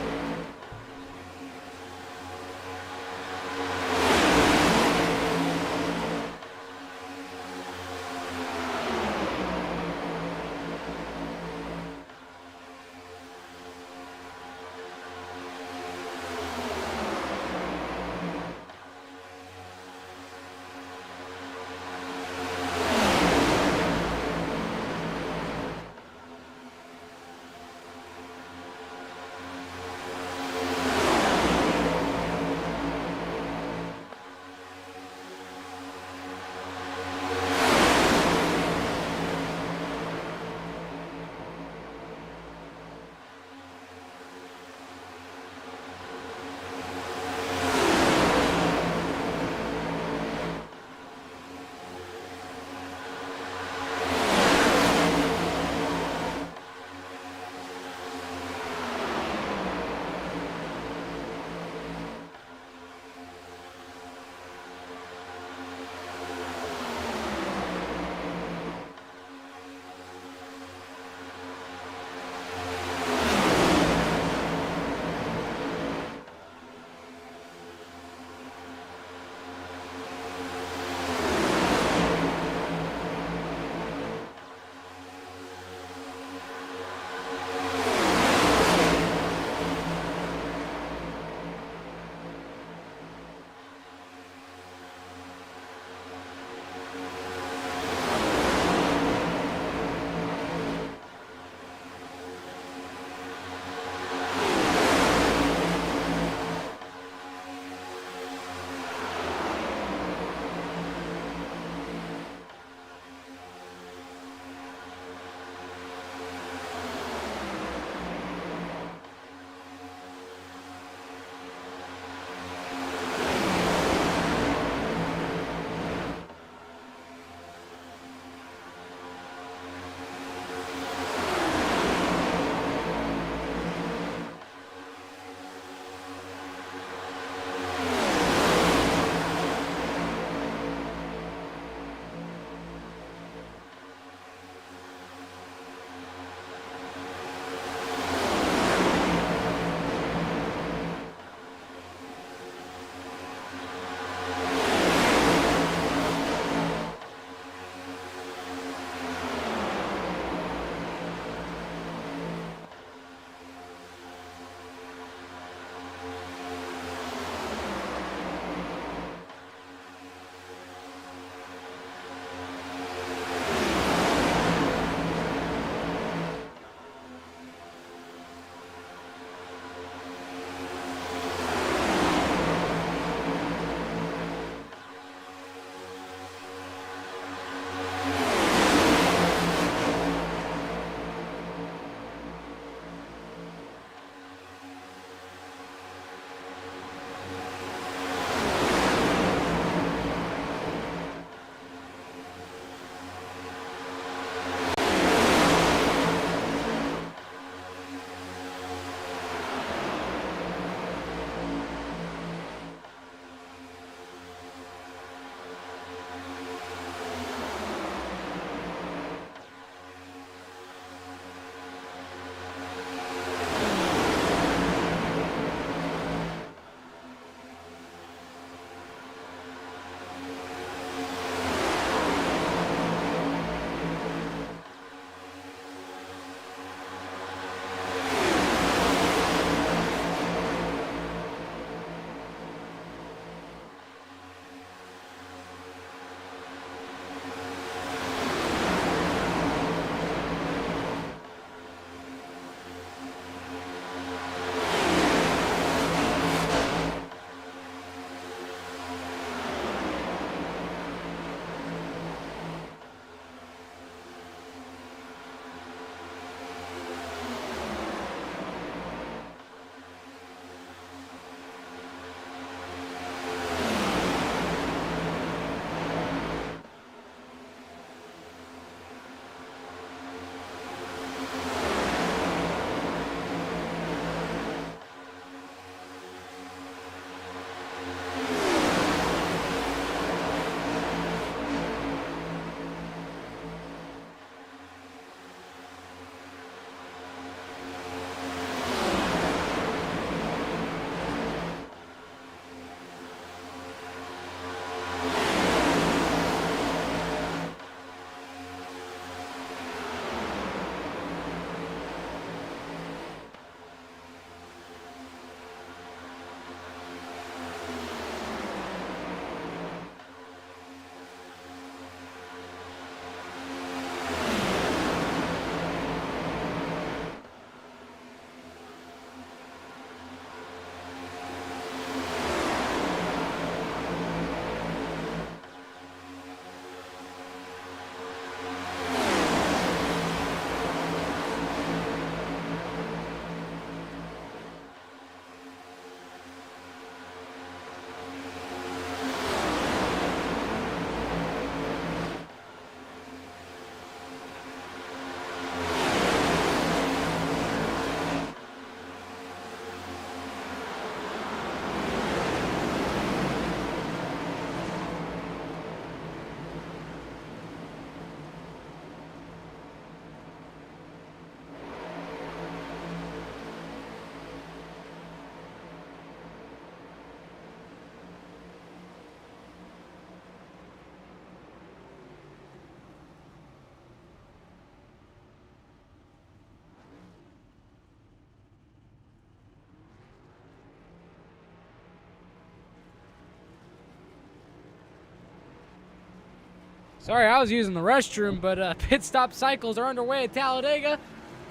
Sorry, I was using the restroom, but pit stop cycles are underway at Talladega.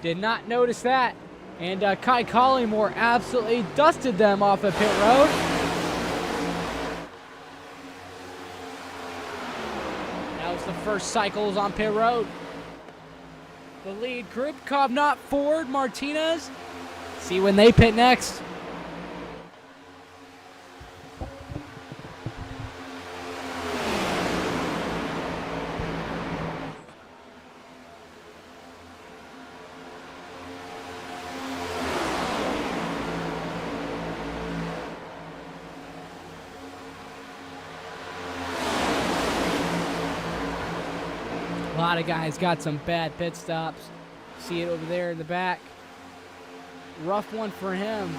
Did not notice that. And Kai Collymore absolutely dusted them off of pit road. That was the first cycles on pit road. The lead group, Kovnat, Ford, Martinez. See when they pit next. A lot of guys got some bad pit stops. See it over there in the back. Rough one for him.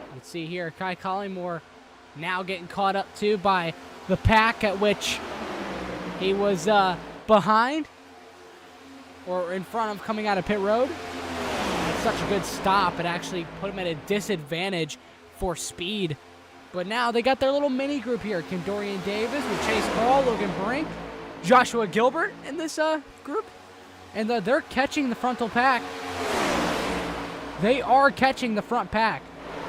You can see here Kai Collymore now getting caught up too by the pack at which he was behind or in front of coming out of pit road. It's such a good stop. It actually put him at a disadvantage for speed. But now they got their little mini group here. Kendorian Davis with Chase Carl, Logan Brink, Joshua Gilbert in this group. And they're catching the frontal pack. They are catching the front pack.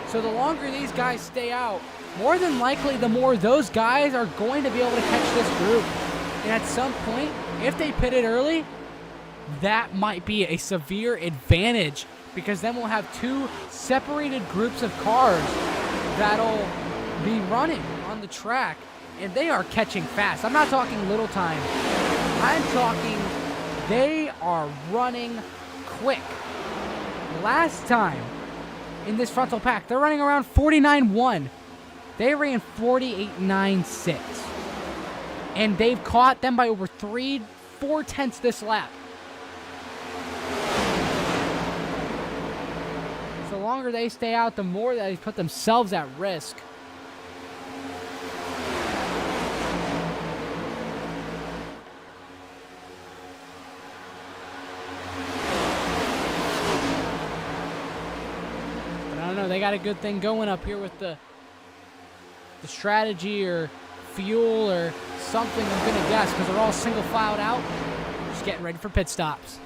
So the longer these guys stay out, more than likely the more those guys are going to be able to catch this group. And at some point, if they pit it early, that might be a severe advantage. Because then we'll have two separated groups of cars that'll be running on the track, and they are catching fast. I'm not talking little time. I'm talking they are running quick. Last time in this frontal pack, they're running around 49.1. They ran 48.96. And they've caught them by over 4 tenths this lap. So the longer they stay out, the more that they put themselves at risk. They got a good thing going up here with the strategy or fuel or something, I'm going to guess, because they're all single filed out. Just getting ready for pit stops.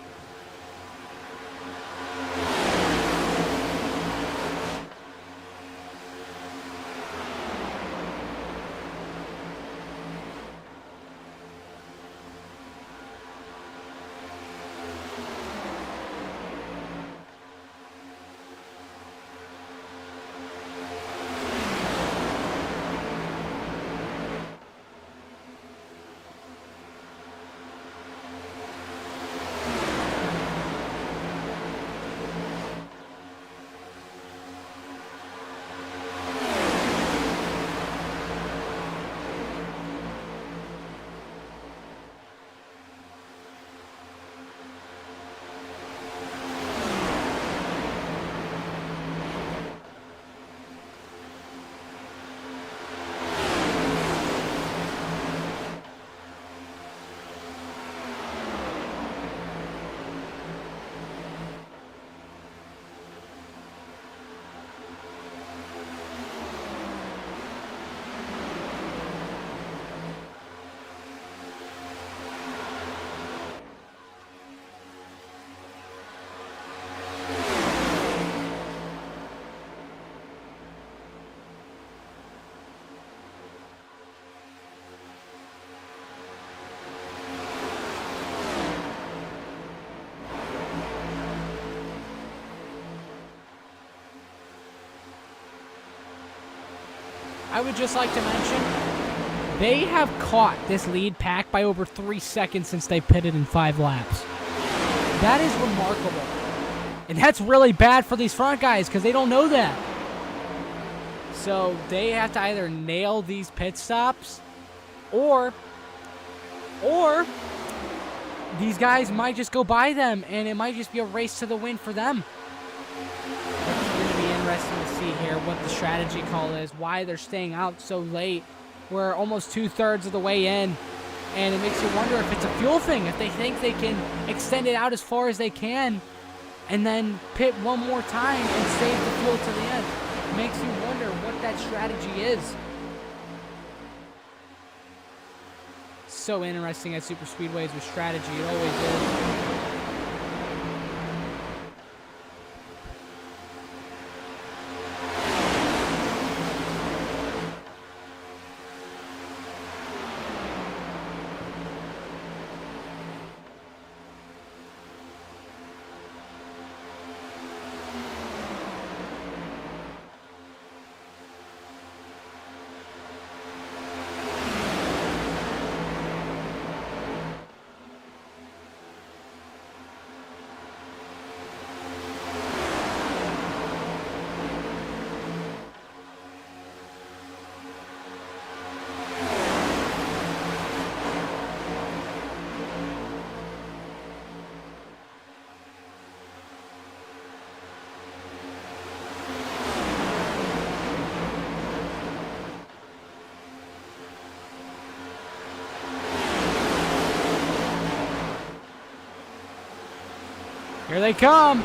I would just like to mention, they have caught this lead pack by over 3 seconds since they pitted in 5 laps. That is remarkable. And that's really bad for these front guys because they don't know that. So they have to either nail these pit stops or these guys might just go by them and it might just be a race to the win for them. It's going to be interesting to see here what the strategy call is, why they're staying out so late. We're almost 2/3 of the way in, and it makes you wonder if it's a fuel thing, if they think they can extend it out as far as they can and then pit one more time and save the fuel to the end. makes you wonder what that strategy is. So interesting at super speedways with strategy. It always is. Here they come.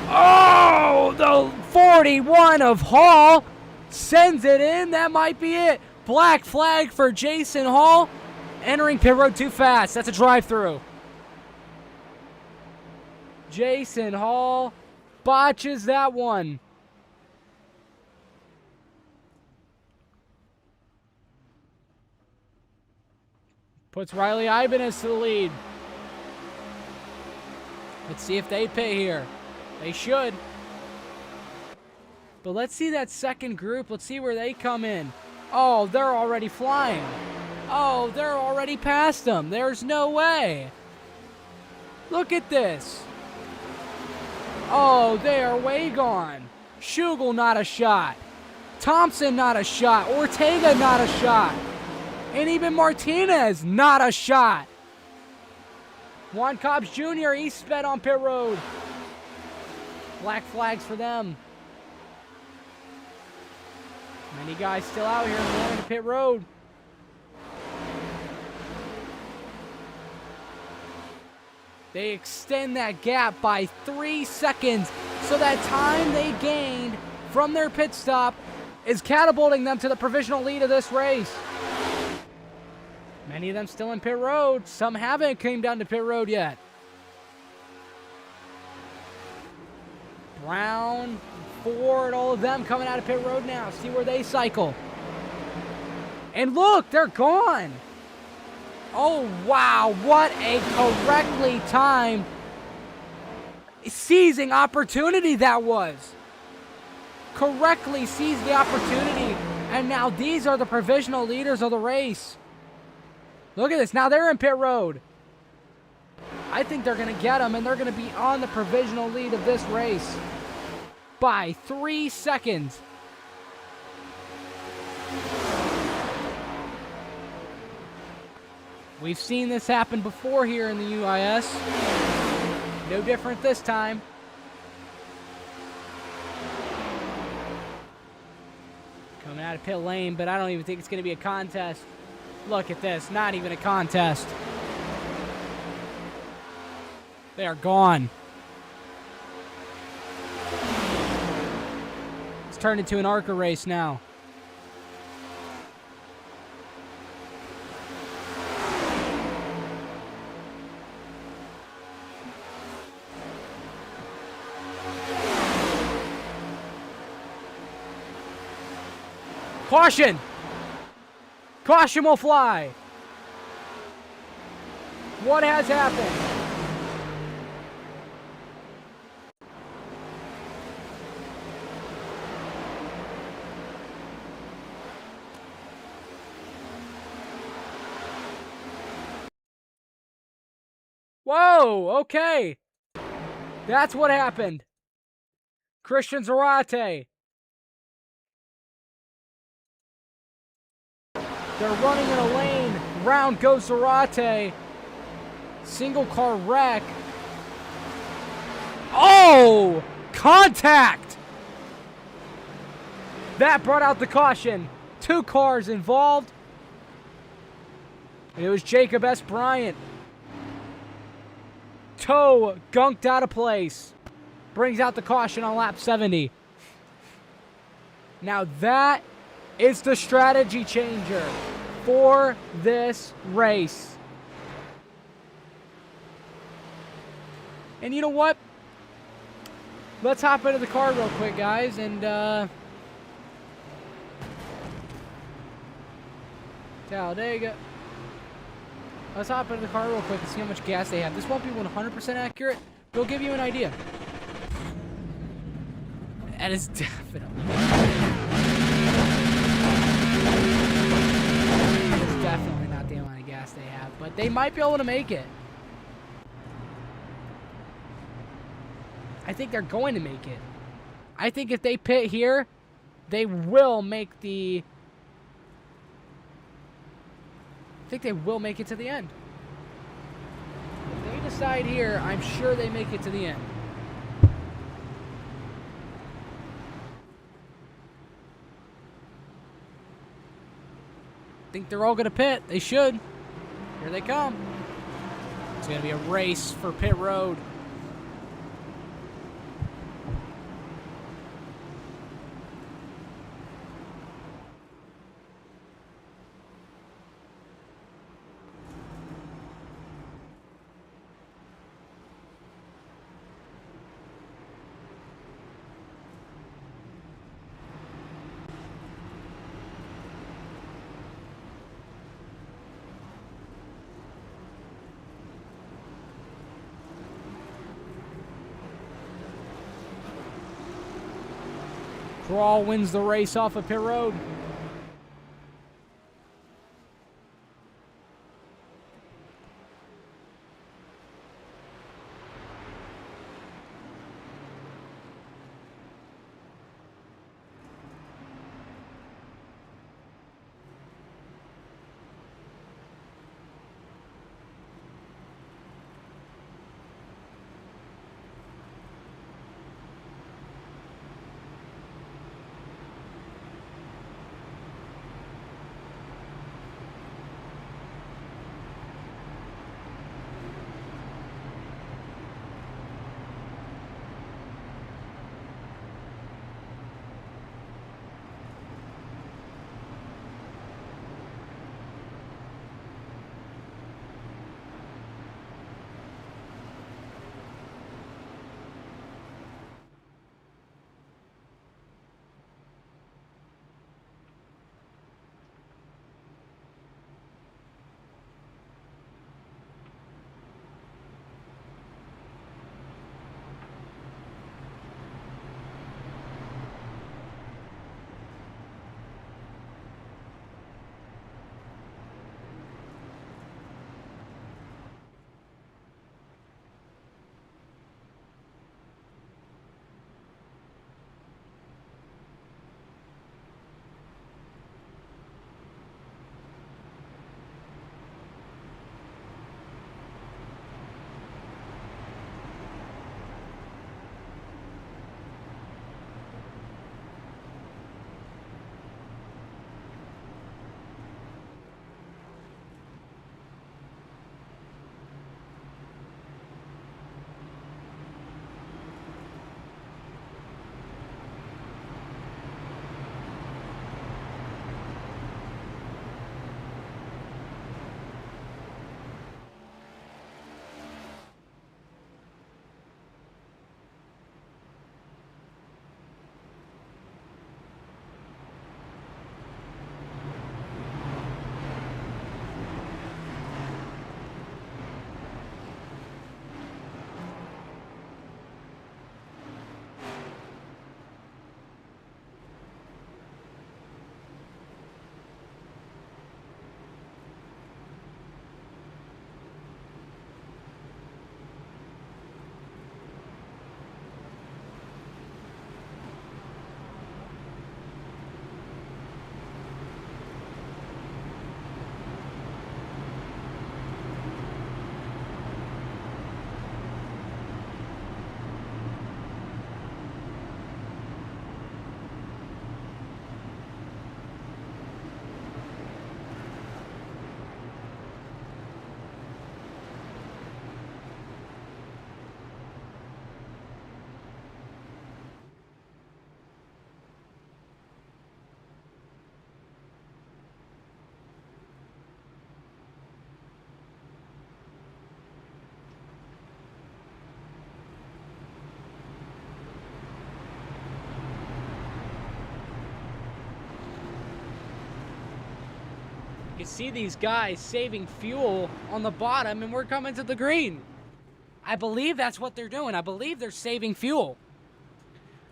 Oh, the 41 of Hall sends it in. That might be it. Black flag for Jason Hall. Entering pit road too fast. That's a drive-through. Jason Hall botches that one. Puts Riley Ibanez to the lead. Let's see if they pay here. They should. But let's see that second group. Let's see where they come in. Oh, they're already flying. Oh, they're already past them. There's no way. Look at this. Oh, they are way gone. Schugel, not a shot. Thompson, not a shot. Ortega, not a shot. And even Martinez, not a shot. Juan Cobbs Jr., he sped on pit road. Black flags for them. Many guys still out here going to pit road. They extend that gap by 3 seconds. So that time they gained from their pit stop is catapulting them to the provisional lead of this race. Many of them still in pit road. Some haven't came down to pit road yet. Brown, Ford, all of them coming out of pit road now. See where they cycle. And look, they're gone. Oh, wow. What a correctly timed seizing opportunity that was. Correctly seized the opportunity. And now these are the provisional leaders of the race. Look at this. Now they're in pit road. I think they're going to get them, and they're going to be on the provisional lead of this race by 3 seconds. We've seen this happen before here in the UIS. No different this time. Coming out of pit lane, but I don't even think it's going to be a contest. Look at this, not even a contest. They are gone. It's turned into an ARCA race now. Caution! Caution will fly. What has happened? Whoa, okay. That's what happened. Christian Zarate. They're running in a lane. Round goes Zarate. Single car wreck. Oh! Contact! That brought out the caution. 2 cars involved. And it was Jacob S. Bryant. Toe gunked out of place. Brings out the caution on lap 70. Now that is the strategy changer for this race. And you know what? Let's hop into the car real quick, guys, and Talladega. Let's hop into the car real quick and see how much gas they have. This won't be 100% accurate, but it'll give you an idea. That is definitely not the amount of gas they have, but they might be able to make it. I think they're going to make it. I think if they pit here, they will make the... I think they will make it to the end. If they decide here, I'm sure they make it to the end. I think they're all going to pit. They should. Here they come. It's going to be a race for pit road. Crawl wins the race off of pit road. You see these guys saving fuel on the bottom, and we're coming to the green. I believe that's what they're doing. I believe they're saving fuel.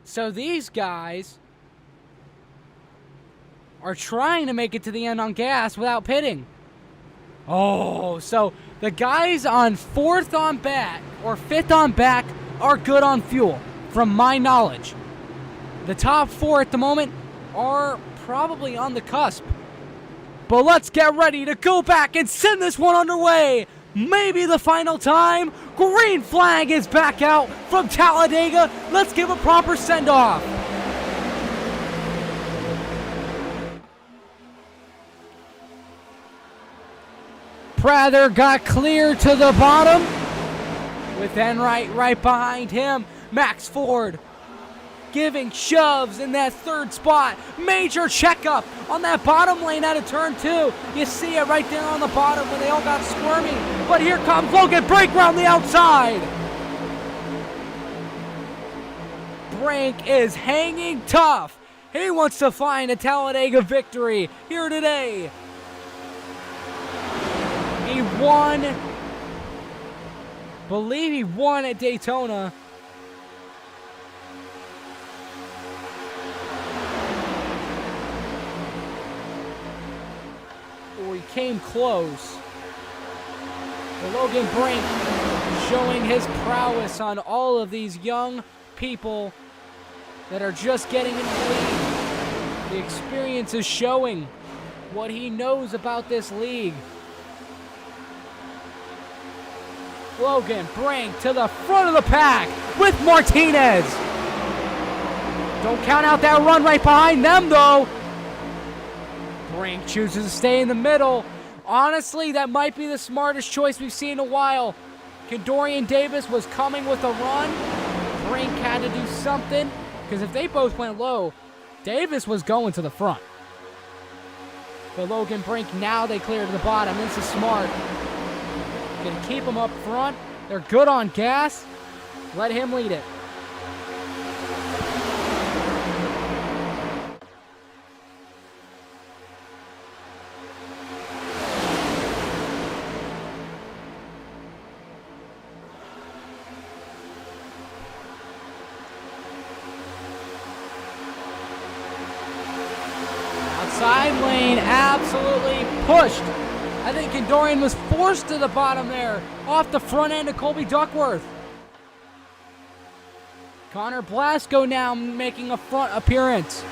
So these guys are trying to make it to the end on gas without pitting. Oh, so the guys on 4th on back or 5th on back are good on fuel, from my knowledge. The top 4 at the moment are probably on the cusp. But let's get ready to go back and send this one underway. Maybe the final time. Green flag is back out from Talladega. Let's give a proper send-off. Prather got clear to the bottom. With Enright right behind him. Max Ford giving shoves in that 3rd spot. Major checkup on that bottom lane out of turn 2. You see it right there on the bottom when they all got squirmy. But here comes Logan Brink around the outside. Brink is hanging tough. He wants to find a Talladega victory here today. He won. Believe he won at Daytona. Or he came close. But Logan Brink showing his prowess on all of these young people that are just getting into the league. The experience is showing what he knows about this league. Logan Brink to the front of the pack with Martinez. Don't count out that run right behind them, though. Brink chooses to stay in the middle. Honestly, that might be the smartest choice we've seen in a while. Kendorian Davis was coming with a run. Brink had to do something, because if they both went low, Davis was going to the front. But Logan Brink, now they clear to the bottom. This is smart. Gonna keep them up front. They're good on gas. Let him lead it. Outside lane absolutely pushed. I think Kendorian was forced to the bottom there, off the front end of Colby Duckworth. Connor Blasco now making a front appearance.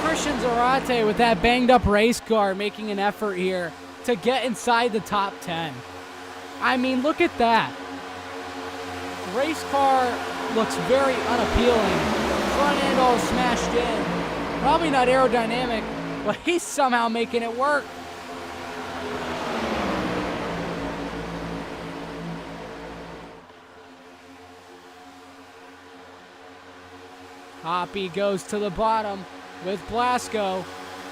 Christian Zarate with that banged up race car making an effort here to get inside the top 10. I mean, look at that. Race car looks very unappealing. Front end all smashed in. Probably not aerodynamic, but he's somehow making it work. Hoppy goes to the bottom with Blasco.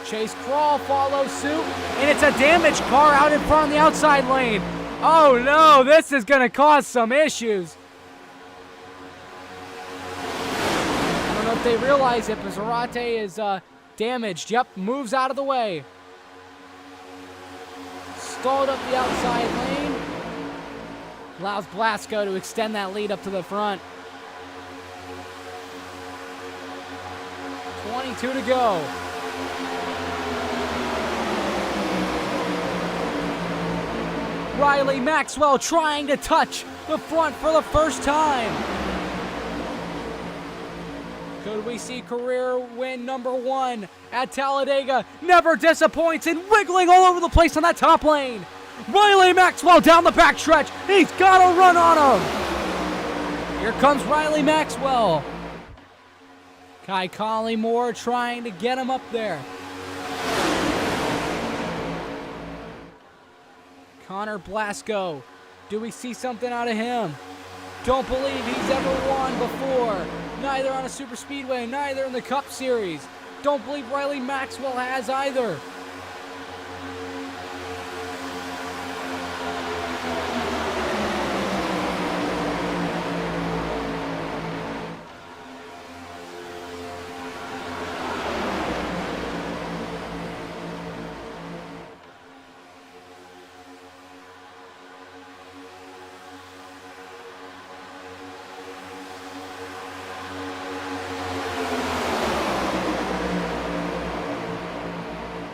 Chase Crawl follows suit, and it's a damaged car out in front on the outside lane. Oh no, this is going to cause some issues. I don't know if they realize it, but Zarate is damaged. Yep, moves out of the way. Stalled up the outside lane. Allows Blasco to extend that lead up to the front. 22 to go. Riley Maxwell trying to touch the front for the first time. Could we see career win number 1 at Talladega? Never disappoints and wiggling all over the place on that top lane. Riley Maxwell down the backstretch. He's got a run on him. Here comes Riley Maxwell. Kai Collymore trying to get him up there. Connor Blasco. Do we see something out of him? Don't believe he's ever won before. Neither on a super speedway, neither in the Cup Series. Don't believe Riley Maxwell has either.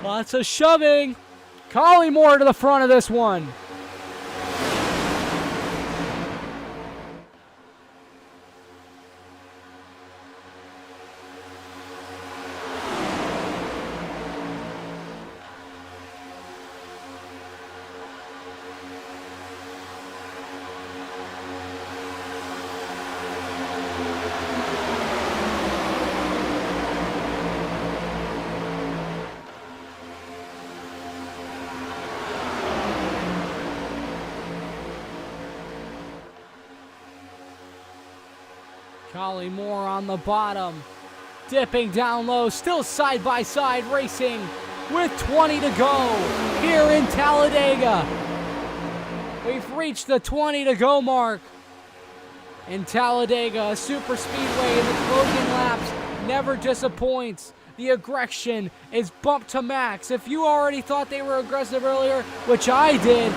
Lots of shoving. Collymore to the front of this one. Collymore on the bottom, dipping down low, still side-by-side racing with 20 to go here in Talladega. We've reached the 20 to go mark in Talladega. Super Speedway in the closing laps never disappoints. The aggression is bumped to max. If you already thought they were aggressive earlier, which I did,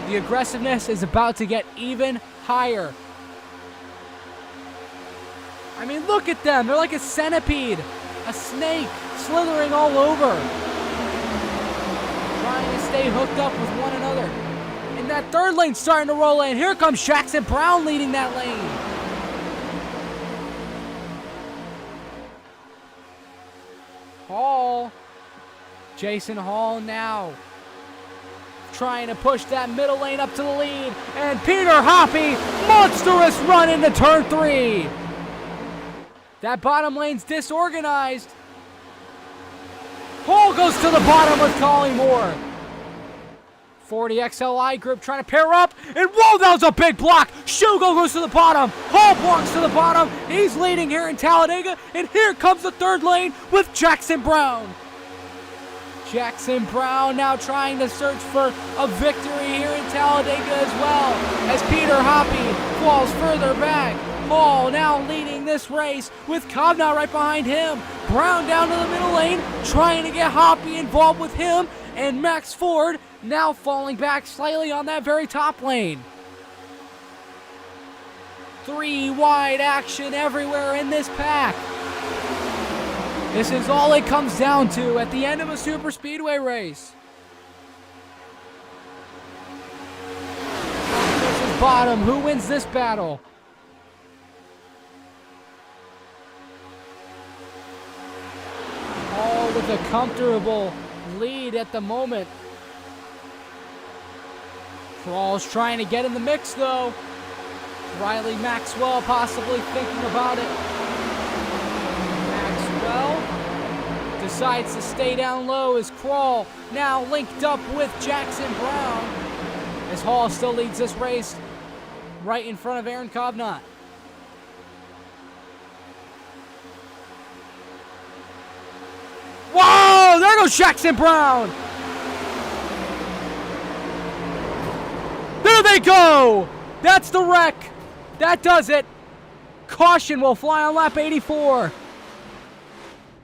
the aggressiveness is about to get even higher. I mean, look at them. They're like a centipede, a snake slithering all over, trying to stay hooked up with one another. And that third lane's starting to roll in. Here comes Jackson Brown leading that lane. Hall. Jason Hall now trying to push that middle lane up to the lead. And Peter Hoppy, monstrous run into turn 3. That bottom lane's disorganized. Hall goes to the bottom with Collymore. 40 XLI group trying to pair up. And whoa, that was a big block. Shugo goes to the bottom. Hall blocks to the bottom. He's leading here in Talladega. And here comes the third lane with Jackson Brown. Jackson Brown now trying to search for a victory here in Talladega as well, as Peter Hoppy falls further back. Hall now leading this race with Kovnat right behind him. Brown down to the middle lane, trying to get Hoppy involved with him. And Max Ford now falling back slightly on that very top lane. 3 wide action everywhere in this pack. This is all it comes down to at the end of a super speedway race. This is bottom. Who wins this battle? All with a comfortable lead at the moment. Thrall's trying to get in the mix though. Riley Maxwell possibly thinking about it. Maxwell decides to stay down low as Krall now linked up with Jackson Brown, as Hall still leads this race right in front of Aaron Kovnat. Whoa! There goes Jackson Brown! There they go! That's the wreck! That does it! Caution will fly on lap 84.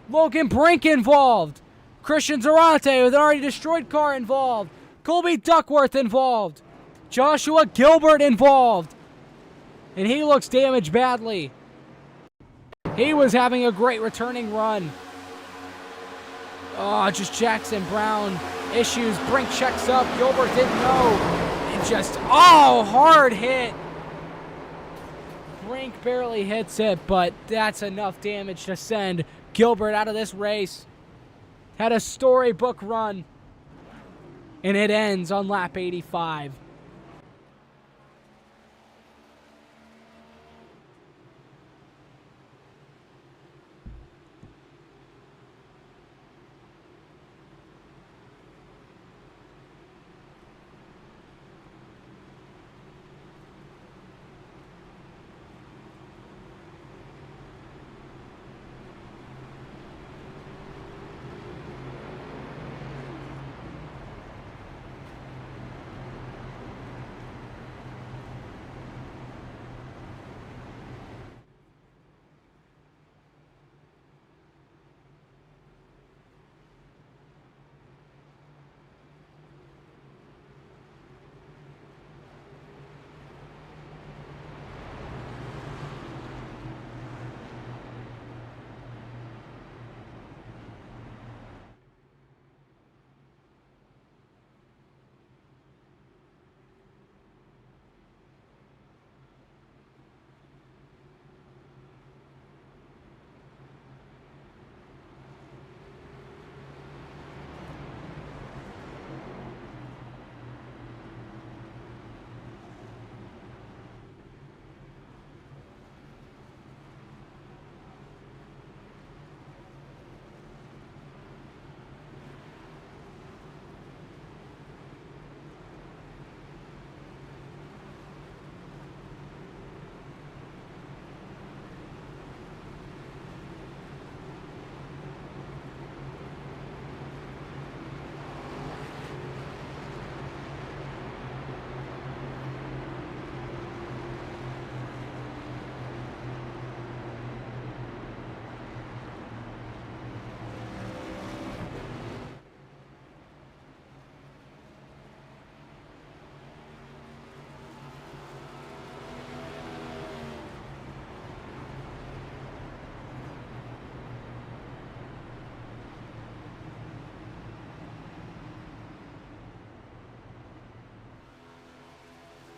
Logan Brink involved. Christian Zarate with an already destroyed car involved. Colby Duckworth involved. Joshua Gilbert involved. And he looks damaged badly. He was having a great returning run. Oh, just Jackson Brown issues. Brink checks up. Gilbert didn't know. And just, oh, hard hit. Brink barely hits it, but that's enough damage to send Gilbert out of this race. Had a storybook run, and it ends on lap 85.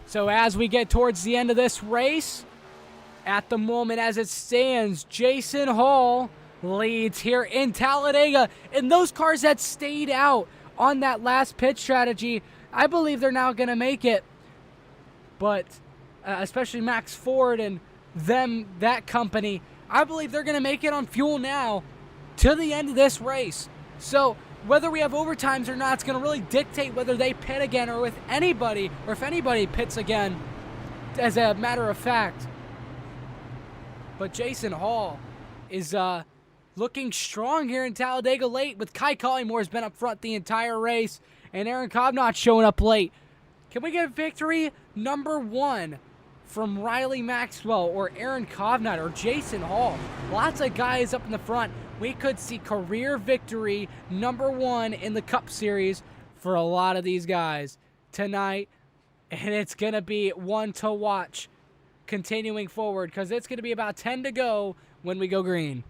So as we get towards the end of this race, at the moment as it stands, Jason Hall leads here in Talladega. And those cars that stayed out on that last pit strategy, I believe they're now going to make it. But especially Max Ford and that company, I believe they're going to make it on fuel now to the end of this race. So whether we have overtimes or not, it's going to really dictate whether they pit again or with anybody, or if anybody pits again, as a matter of fact. But Jason Hall is looking strong here in Talladega late, with Kai Collymore has been up front the entire race, and Aaron Cobb not showing up late. Can we get victory number 1 from Riley Maxwell or Aaron Kovnat or Jason Hall? Lots of guys up in the front. We could see career victory number 1 in the Cup Series for a lot of these guys tonight. And it's going to be one to watch continuing forward, because it's going to be about 10 to go when we go green.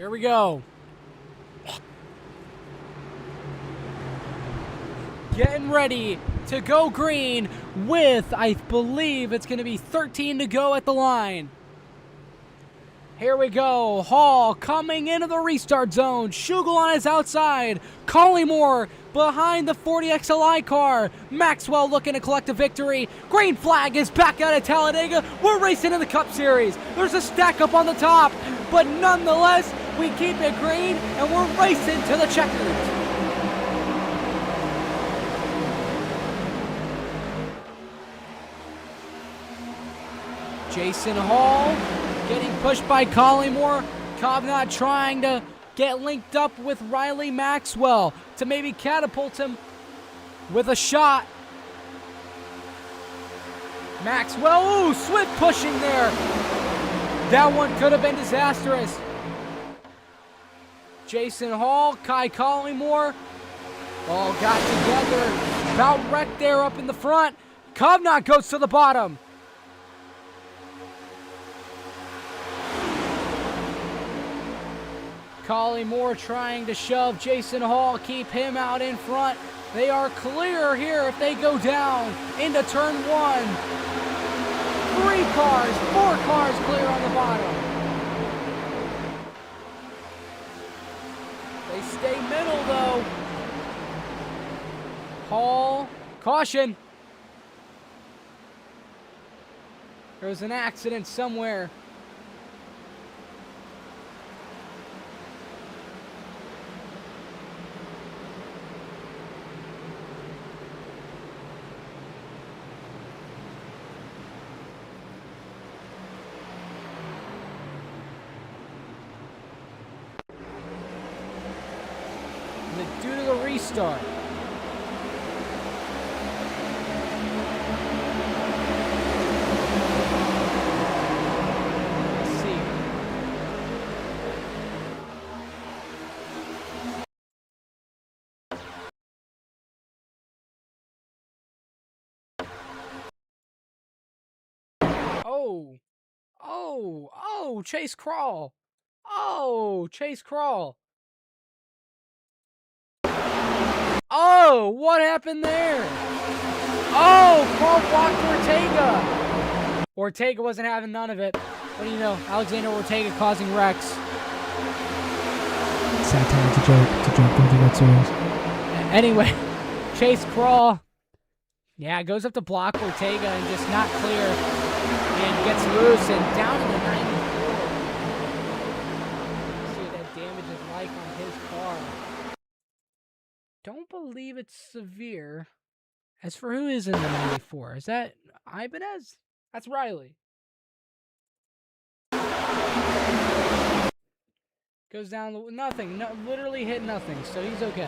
Here we go. Getting ready to go green with, I believe it's going to be 13 to go at the line. Here we go. Hall coming into the restart zone. Schugel on his outside. Collymore behind the 40XLI car. Maxwell looking to collect a victory. Green flag is back out of Talladega. We're racing in the Cup Series. There's a stack up on the top, but nonetheless, we keep it green and we're racing to the checkers. Jason Hall getting pushed by Collymore. Covenant trying to get linked up with Riley Maxwell to maybe catapult him with a shot. Maxwell, ooh, Swift pushing there. That one could have been disastrous. Jason Hall, Kai Collymore, all got together. About wrecked there up in the front. Covenant goes to the bottom. Collymore trying to shove Jason Hall, keep him out in front. They are clear here if they go down into turn one. 3 cars, 4 cars clear on the bottom. They stay middle though. Hall, caution. There's an accident somewhere. Due to the restart. Let's see. Oh, Chase Crawl. Oh, Chase Crawl. Oh, what happened there? Oh, Paul blocked Ortega. Ortega wasn't having none of it. What do you know? Alexander Ortega causing wrecks. Satire, it's a joke. Don't take that serious. Anyway, Chase Crawl. Yeah, goes up to block Ortega and just not clear. And gets loose and down to the 94. See what that damage is like on his car. Don't believe it's severe. As for who is in the 94, is that Ibanez? That's Riley. Goes down, nothing, no, literally hit nothing, so he's okay.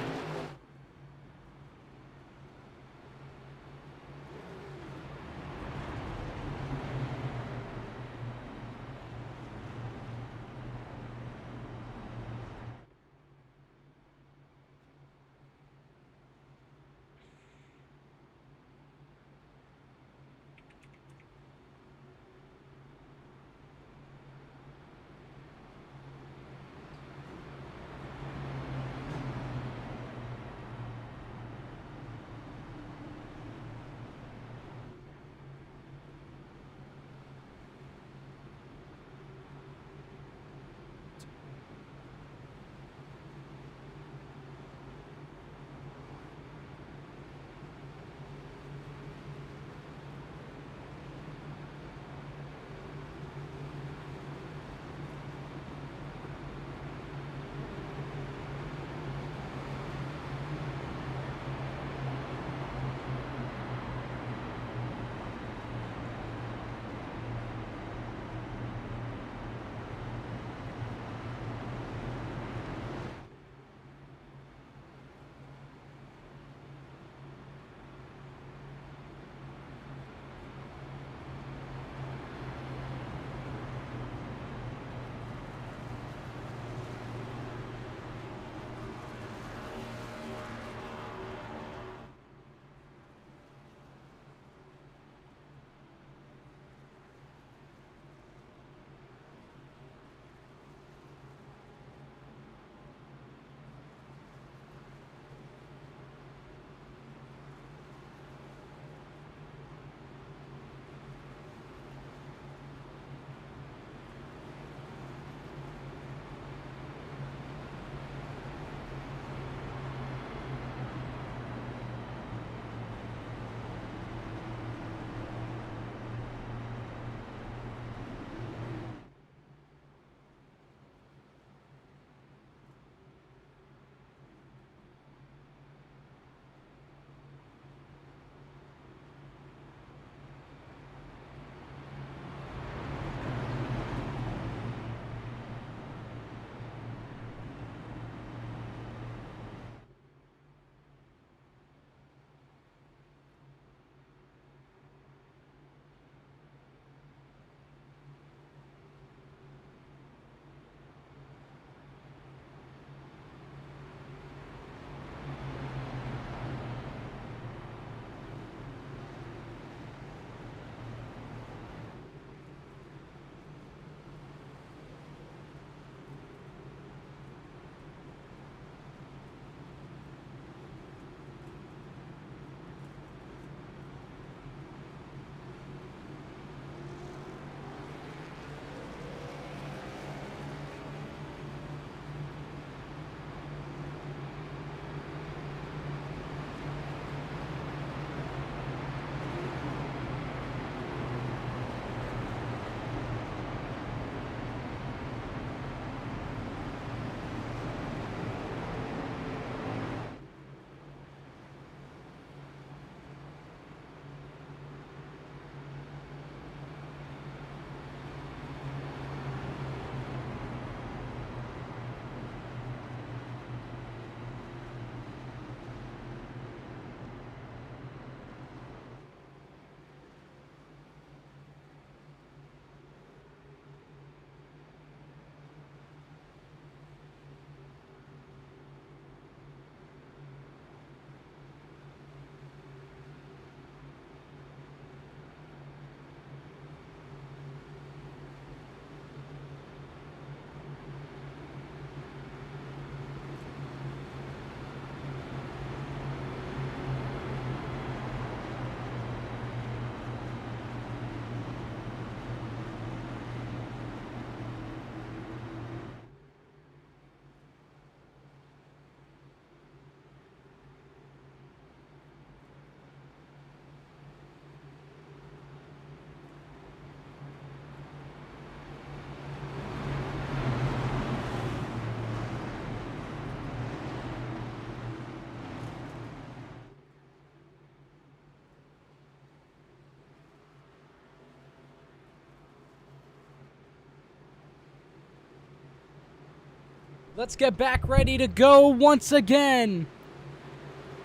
Let's get back ready to go once again.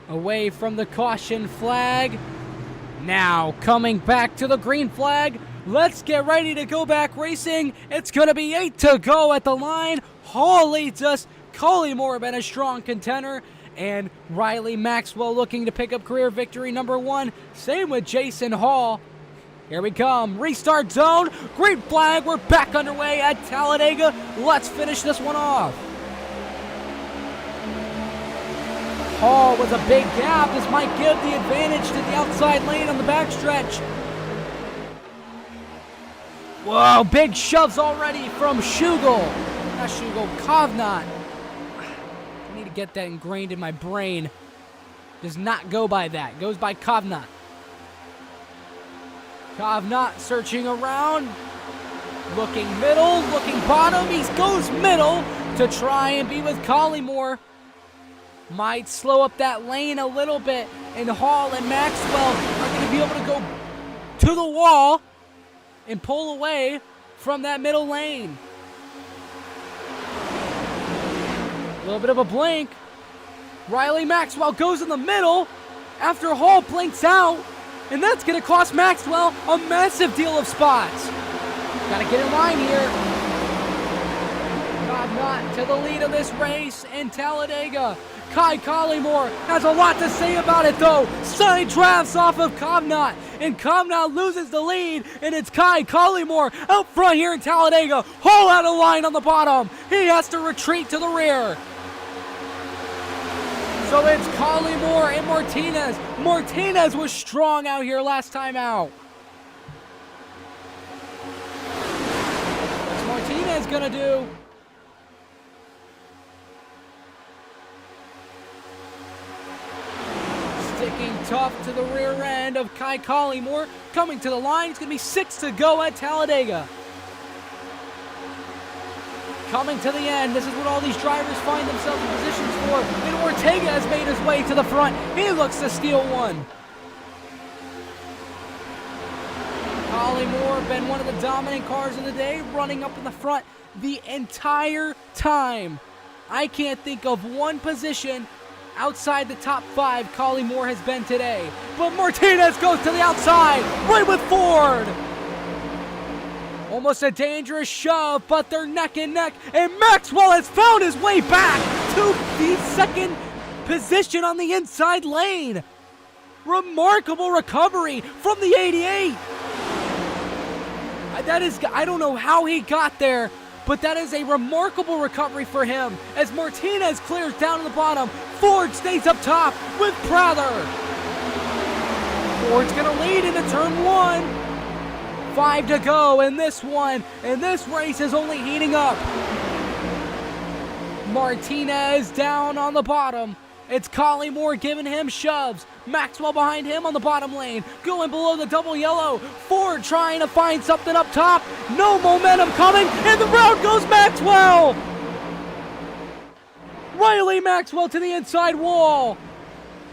Away from the caution flag. Now coming back to the green flag. Let's get ready to go back racing. It's going to be 8 to go at the line. Hall leads us. Collymore been a strong contender. And Riley Maxwell looking to pick up career victory number 1. Same with Jason Hall. Here we come. Restart zone. Green flag. We're back underway at Talladega. Let's finish this one off. Hall with a big gap. This might give the advantage to the outside lane on the backstretch. Whoa, big shoves already from Schugel. Not Schugel, Kovnat. I need to get that ingrained in my brain. Does not go by that. Goes by Kovnat. Kovnat searching around. Looking middle, looking bottom. He goes middle to try and be with Collymore. Might slow up that lane a little bit, and Hall and Maxwell are going to be able to go to the wall and pull away from that middle lane. A little bit of a blink. Riley Maxwell goes in the middle after Hall blinks out, and that's going to cost Maxwell a massive deal of spots. Got to get in line here. Kovnat to the lead of this race in Talladega. Kai Collymore has a lot to say about it, though. Side drafts off of Kovnat, and Kovnat loses the lead, and it's Kai Collymore out front here in Talladega. Hall out of line on the bottom. He has to retreat to the rear. So it's Collymore and Martinez. Martinez was strong out here last time out. What's Martinez gonna do? Sticking tough to the rear end of Kai Collymore. Coming to the line. It's going to be 6 to go at Talladega. Coming to the end. This is what all these drivers find themselves in positions for. And Ortega has made his way to the front. He looks to steal one. Collymore been one of the dominant cars of the day, running up in the front the entire time. I can't think of one position outside the top 5 Collymore has been today. But Martinez goes to the outside, right with Ford. Almost a dangerous shove, but they're neck and neck. And Maxwell has found his way back to the second position on the inside lane. Remarkable recovery from the 88. I don't know how he got there, but that is a remarkable recovery for him as Martinez clears down to the bottom. Ford stays up top with Prather. Ford's going to lead into turn 1. 5 to go in this one, and this race is only heating up. Martinez down on the bottom. It's Collymore giving him shoves. Maxwell behind him on the bottom lane. Going below the double yellow. Ford trying to find something up top. No momentum coming, and the round goes Maxwell. Riley Maxwell to the inside wall.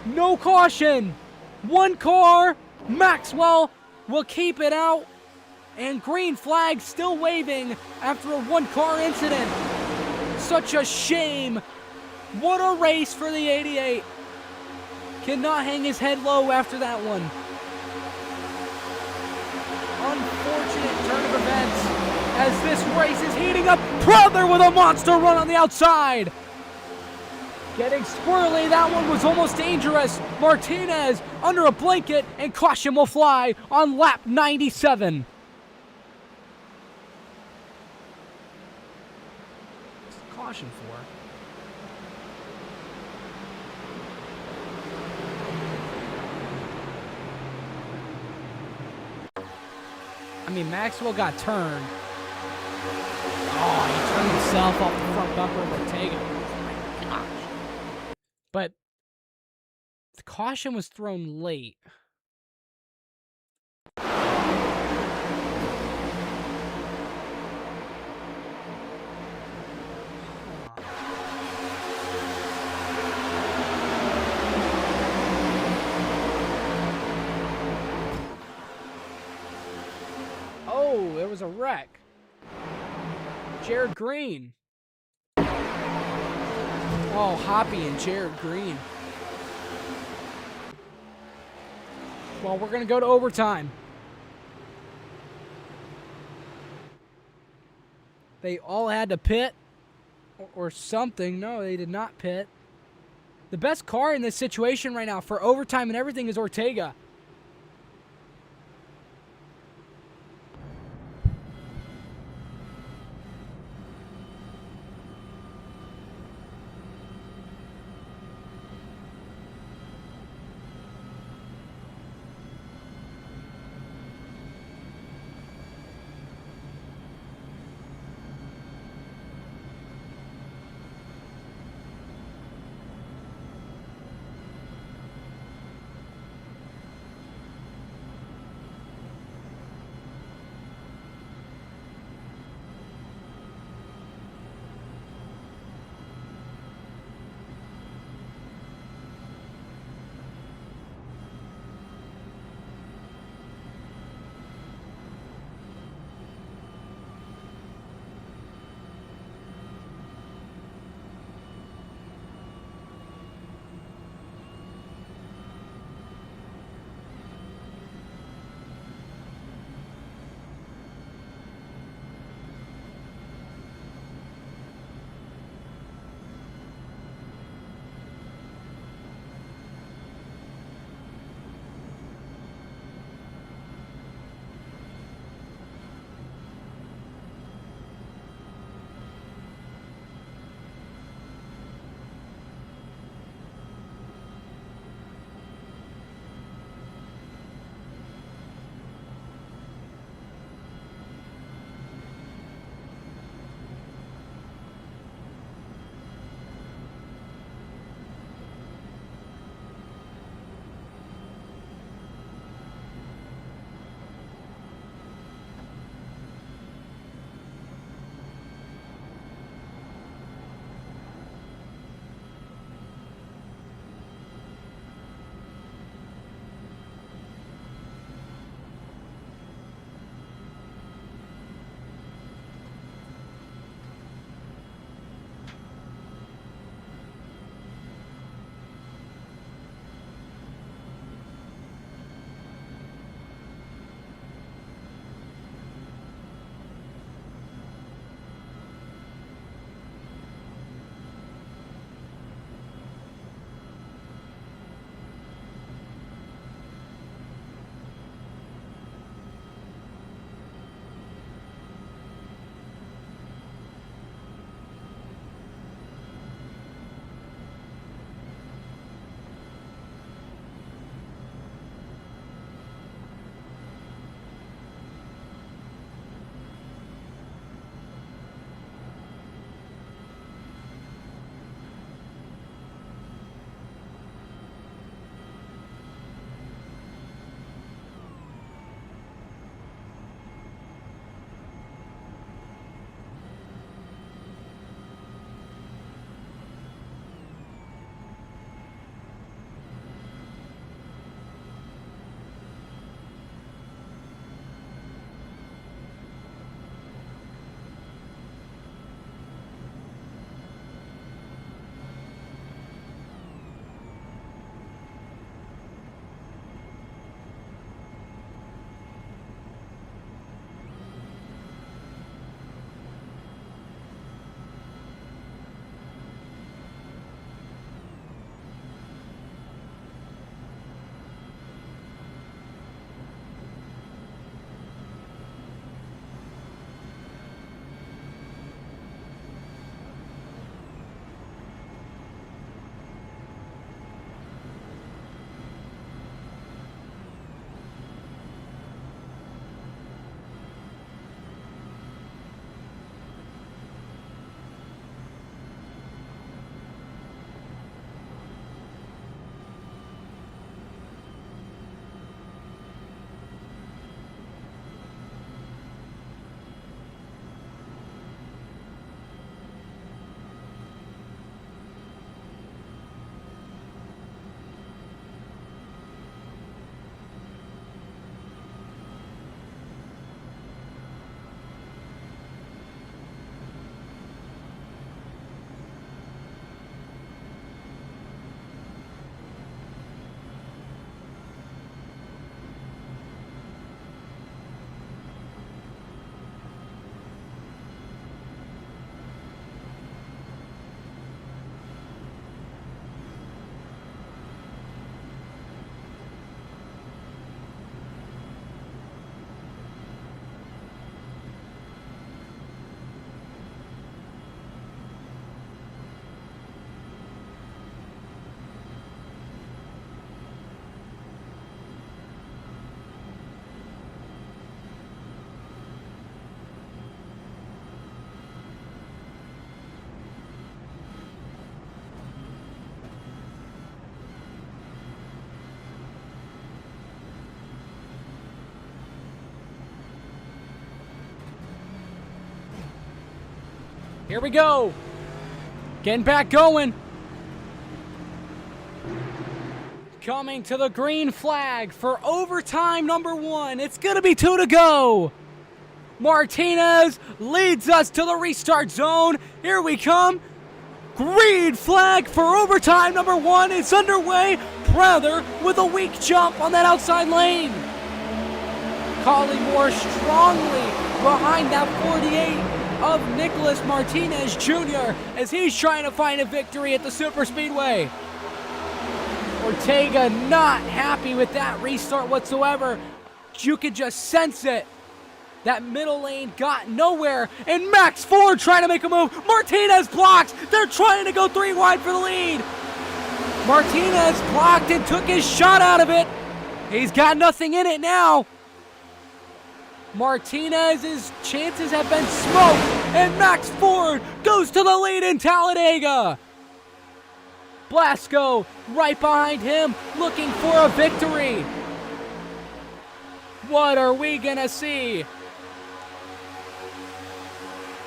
No caution. One car. Maxwell will keep it out. And green flag still waving after a one-car incident. Such a shame. What a race for the 88. Cannot hang his head low after that one. Unfortunate turn of events as this race is heating up. Prather with a monster run on the outside. Getting squirrely, that one was almost dangerous. Martinez under a blanket, and caution will fly on lap 97. What's the caution for? I mean, Maxwell got turned. Oh, he turned himself off the front bumper of Ortega. Oh my gosh. But the caution was thrown late. Oh, there was a wreck. Jared Green. Oh, Hoppy and Jared Green. Well, we're going to go to overtime. They all had to pit or something. No, they did not pit. The best car in this situation right now for overtime and everything is Ortega. Here we go. Getting back going. Coming to the green flag for overtime number 1. It's going to be 2 to go. Martinez leads us to the restart zone. Here we come. Green flag for overtime number 1. It's underway. Prather with a weak jump on that outside lane. Collymore strongly behind that 48 of Nicholas Martinez Jr. as he's trying to find a victory at the Superspeedway. Ortega not happy with that restart whatsoever. You could just sense it. That middle lane got nowhere, and Max Ford trying to make a move. Martinez blocks. They're trying to go 3 wide for the lead. Martinez blocked and took his shot out of it. He's got nothing in it now. Martinez's chances have been smoked, and Max Ford goes to the lead in Talladega. Blasco right behind him, looking for a victory. What are we gonna see?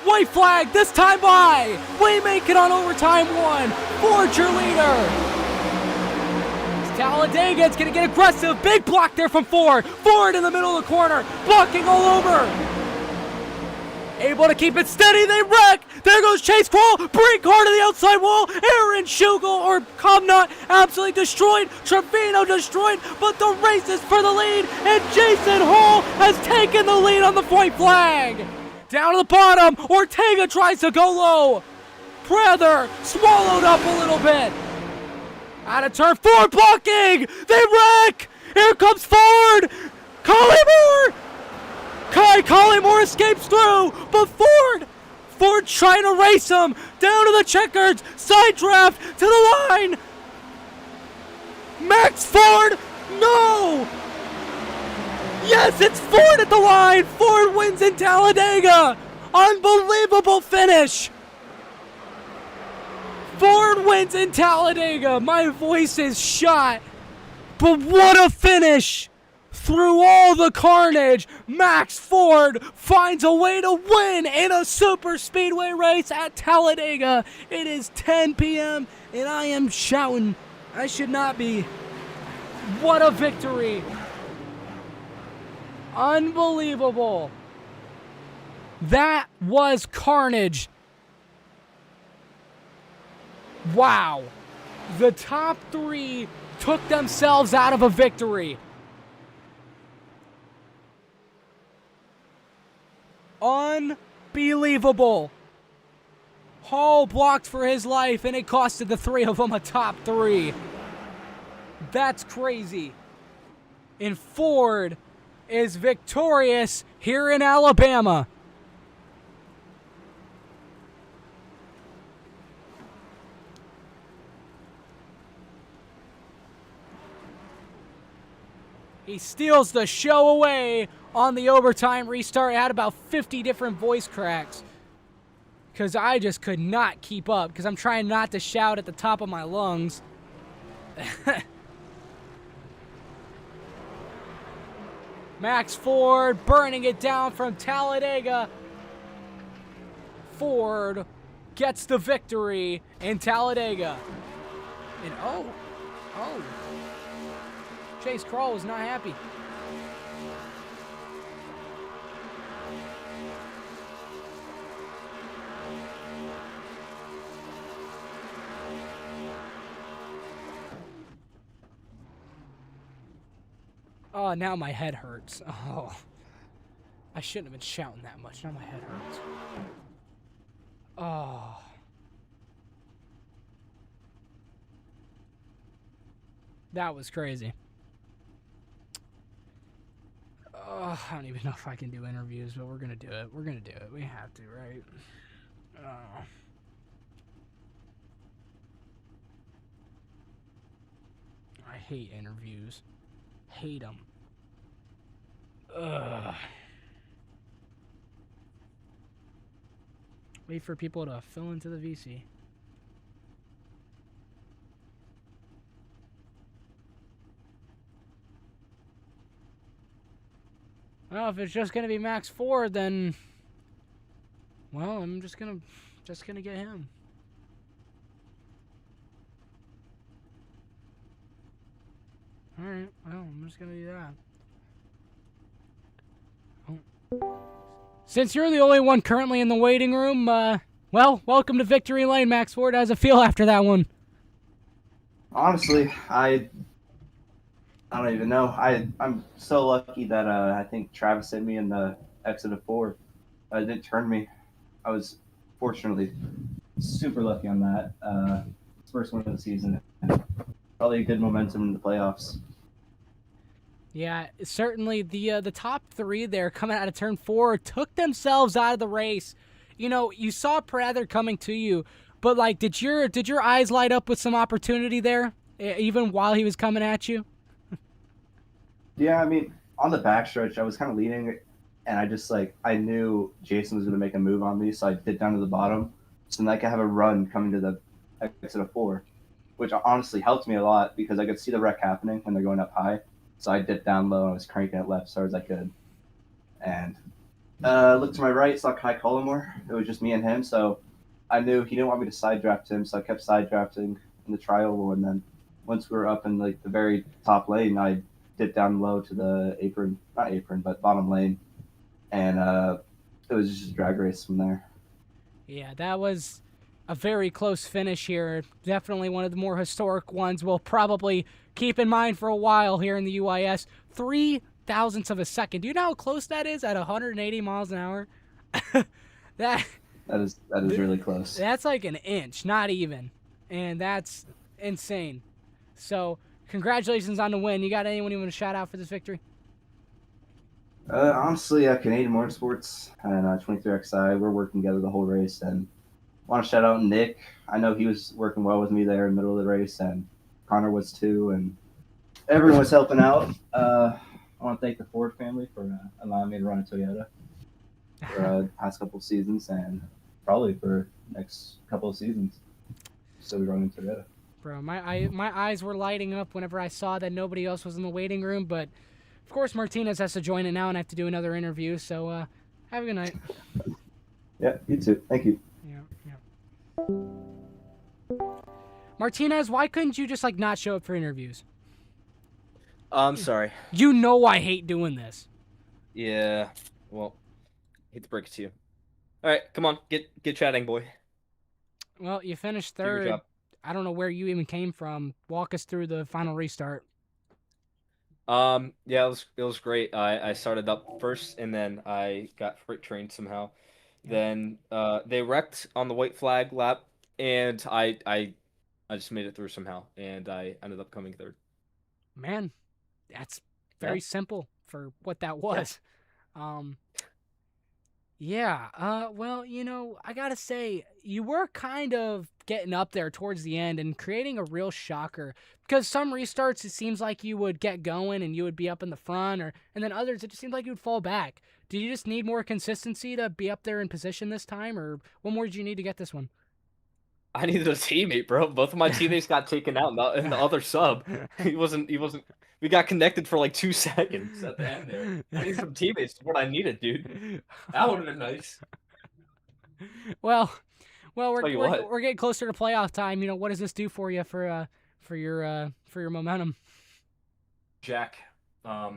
White flag, this time by. We make it on overtime 1. Ford your leader. Talladega, it's gonna get aggressive. Big block there from Ford. Ford in the middle of the corner, blocking all over. Able to keep it steady, they wreck. There goes Chase Kroll, brake hard to the outside wall. Aaron Schugel or Comnot absolutely destroyed. Trevino destroyed, but the race is for the lead, and Jason Hall has taken the lead on the white flag. Down to the bottom, Ortega tries to go low. Prather swallowed up a little bit. Out of turn, Ford blocking. They wreck. Here comes Ford. Collymore. Collymore escapes through, but Ford trying to race him. Down to the checkers. Side draft to the line. Max Ford. No. Yes, it's Ford at the line. Ford wins in Talladega. Unbelievable finish. Ford wins in Talladega. My voice is shot. But what a finish. Through all the carnage, Max Ford finds a way to win in a super speedway race at Talladega. It is 10 p.m. and I am shouting. I should not be. What a victory. Unbelievable. That was carnage. Wow. The top 3 took themselves out of a victory. Unbelievable. Hall blocked for his life, and it costed the 3 of them a top 3. That's crazy. And Ford is victorious here in Alabama. He steals the show away on the overtime restart. I had about 50 different voice cracks because I just could not keep up because I'm trying not to shout at the top of my lungs. Max Ford burning it down from Talladega. Ford gets the victory in Talladega. And oh. Chase Kroll was not happy. Oh, now my head hurts. Oh. I shouldn't have been shouting that much. Now my head hurts. Oh. That was crazy. Oh, I don't even know if I can do interviews, but we're going to do it. We're going to do it. We have to, right? Oh. I hate interviews. Hate them. Ugh. Wait for people to fill into the VC. Well, if it's just going to be Max Ford, then... Well, I'm just going to Just gonna get him. Alright, well, I'm just gonna do that. Oh. Since you're the only one currently in the waiting room, well, welcome to Victory Lane, Max Ford. How's it feel after that one? Honestly, I don't even know. I'm so lucky that I think Travis hit me in the exit of 4. It didn't turn me. I was fortunately super lucky on that. First one of the season. Probably a good momentum in the playoffs. Yeah, certainly the top 3 there coming out of turn 4 took themselves out of the race. You know, you saw Prather coming to you, but like, did your eyes light up with some opportunity there, even while he was coming at you? Yeah, I mean, on the backstretch, I was kind of leading, and I knew Jason was going to make a move on me, so I did down to the bottom, so then I could have a run coming to the exit of 4, which honestly helped me a lot because I could see the wreck happening when they're going up high. So I dipped down low and I was cranking it left as hard as I could. And looked to my right, saw Kai Collymore. It was just me and him, so I knew he didn't want me to side draft him, so I kept side drafting in the trial. And then once we were up in like the very top lane, I dipped down low to the not apron, but bottom lane, and it was just a drag race from there. Yeah, that was a very close finish here. Definitely one of the more historic ones we'll probably keep in mind for a while here in the UIS. 0.003 of a second. Do you know how close that is at 180 miles an hour? that is really close. That's like an inch, not even. And that's insane. So, congratulations on the win. You got anyone you want to shout out for this victory? Honestly, Canadian Motorsports and 23XI, we're working together the whole race, and want to shout out Nick. I know he was working well with me there in the middle of the race, and Connor was too, and everyone was helping out. I want to thank the Ford family for allowing me to run a Toyota for the past couple of seasons, and probably for the next couple of seasons. So we're running Toyota. Bro, my eyes were lighting up whenever I saw that nobody else was in the waiting room, but of course Martinez has to join it now and I have to do another interview, so have a good night. Yeah, you too. Thank you. Yeah. Martinez, why couldn't you just like not show up for interviews? I'm sorry. You know I hate doing this. Yeah. Well, hate to break it to you. All right, come on, get chatting, boy. Well, you finished Do your third. job. I don't know where you even came from. Walk us through the final restart. Yeah, it was great. I started up first, and then I got freight trained somehow. Yeah. Then they wrecked on the white flag lap, and I just made it through somehow, and I ended up coming third. Man, that's very simple for what that was. Well, you know, I gotta say, you were kind of getting up there towards the end and creating a real shocker. Because some restarts, it seems like you would get going and you would be up in the front, and then others, it just seemed like you would fall back. Did you just need more consistency to be up there in position this time, or what more did you need to get this one? I needed a teammate, bro. Both of my teammates got taken out in the other sub. He wasn't. We got connected for like 2 seconds at the end there. I need some teammates. What I needed, dude. That would have been nice. Well, we're getting closer to playoff time. You know, what does this do for you for your momentum? Jack, I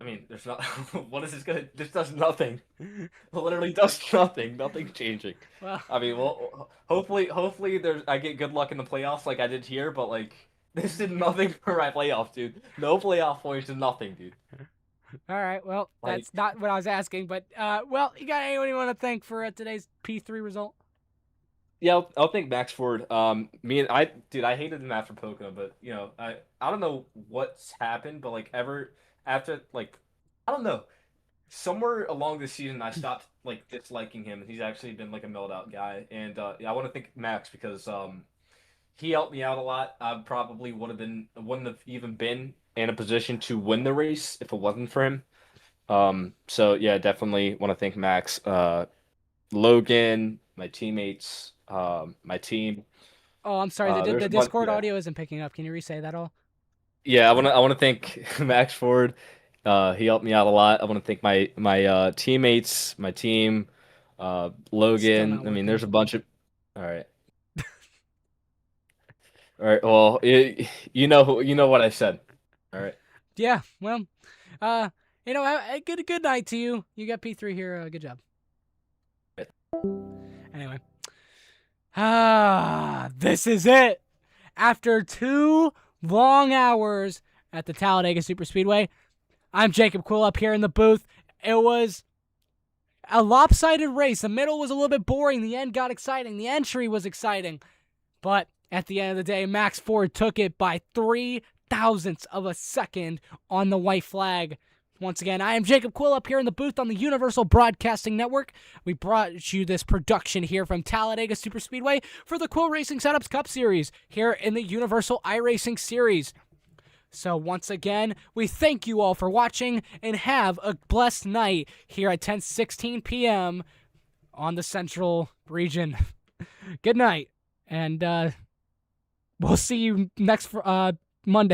mean, there's not. What is this gonna? This does nothing. It literally does nothing. Nothing's changing. Well, I mean, well, hopefully, I get good luck in the playoffs like I did here. But like, this did nothing for my playoff, dude. No playoff points did nothing, dude. All right. Well, that's not what I was asking. But well, you got anyone you want to thank for today's P3 result? Yeah, I'll thank Max Ford. I hated him after Pocono, but you know, I don't know what's happened, but like after like, I don't know, somewhere along the season I stopped like disliking him, and he's actually been like a milled out guy. And yeah, I want to thank Max because he helped me out a lot. I probably wouldn't have even been in a position to win the race if it wasn't for him. So yeah, definitely want to thank Max, Logan, my teammates, my team. Oh, I'm sorry. The Discord audio isn't picking up. Can you re-say that all? Yeah, I want to thank Max Ford. He helped me out a lot. I want to thank my teammates, my team, Logan. not I mean, working. there's a bunch of. All right. All right. Well, you know what I said. All right. Yeah, well, a good night to you. You got P3 here. Good job. Anyway. This is it. After 2 long hours at the Talladega Superspeedway, I'm Jacob Quill up here in the booth. It was a lopsided race. The middle was a little bit boring. The end got exciting. The entry was exciting. But at the end of the day, Max Ford took it by 0.003 of a second on the white flag. Once again, I am Jacob Quill up here in the booth on the Universal Broadcasting Network. We brought you this production here from Talladega Superspeedway for the Quill Racing Setups Cup Series here in the Universal iRacing Series. So once again, we thank you all for watching and have a blessed night here at 10:16 p.m. on the Central Region. Good night, and we'll see you next Monday.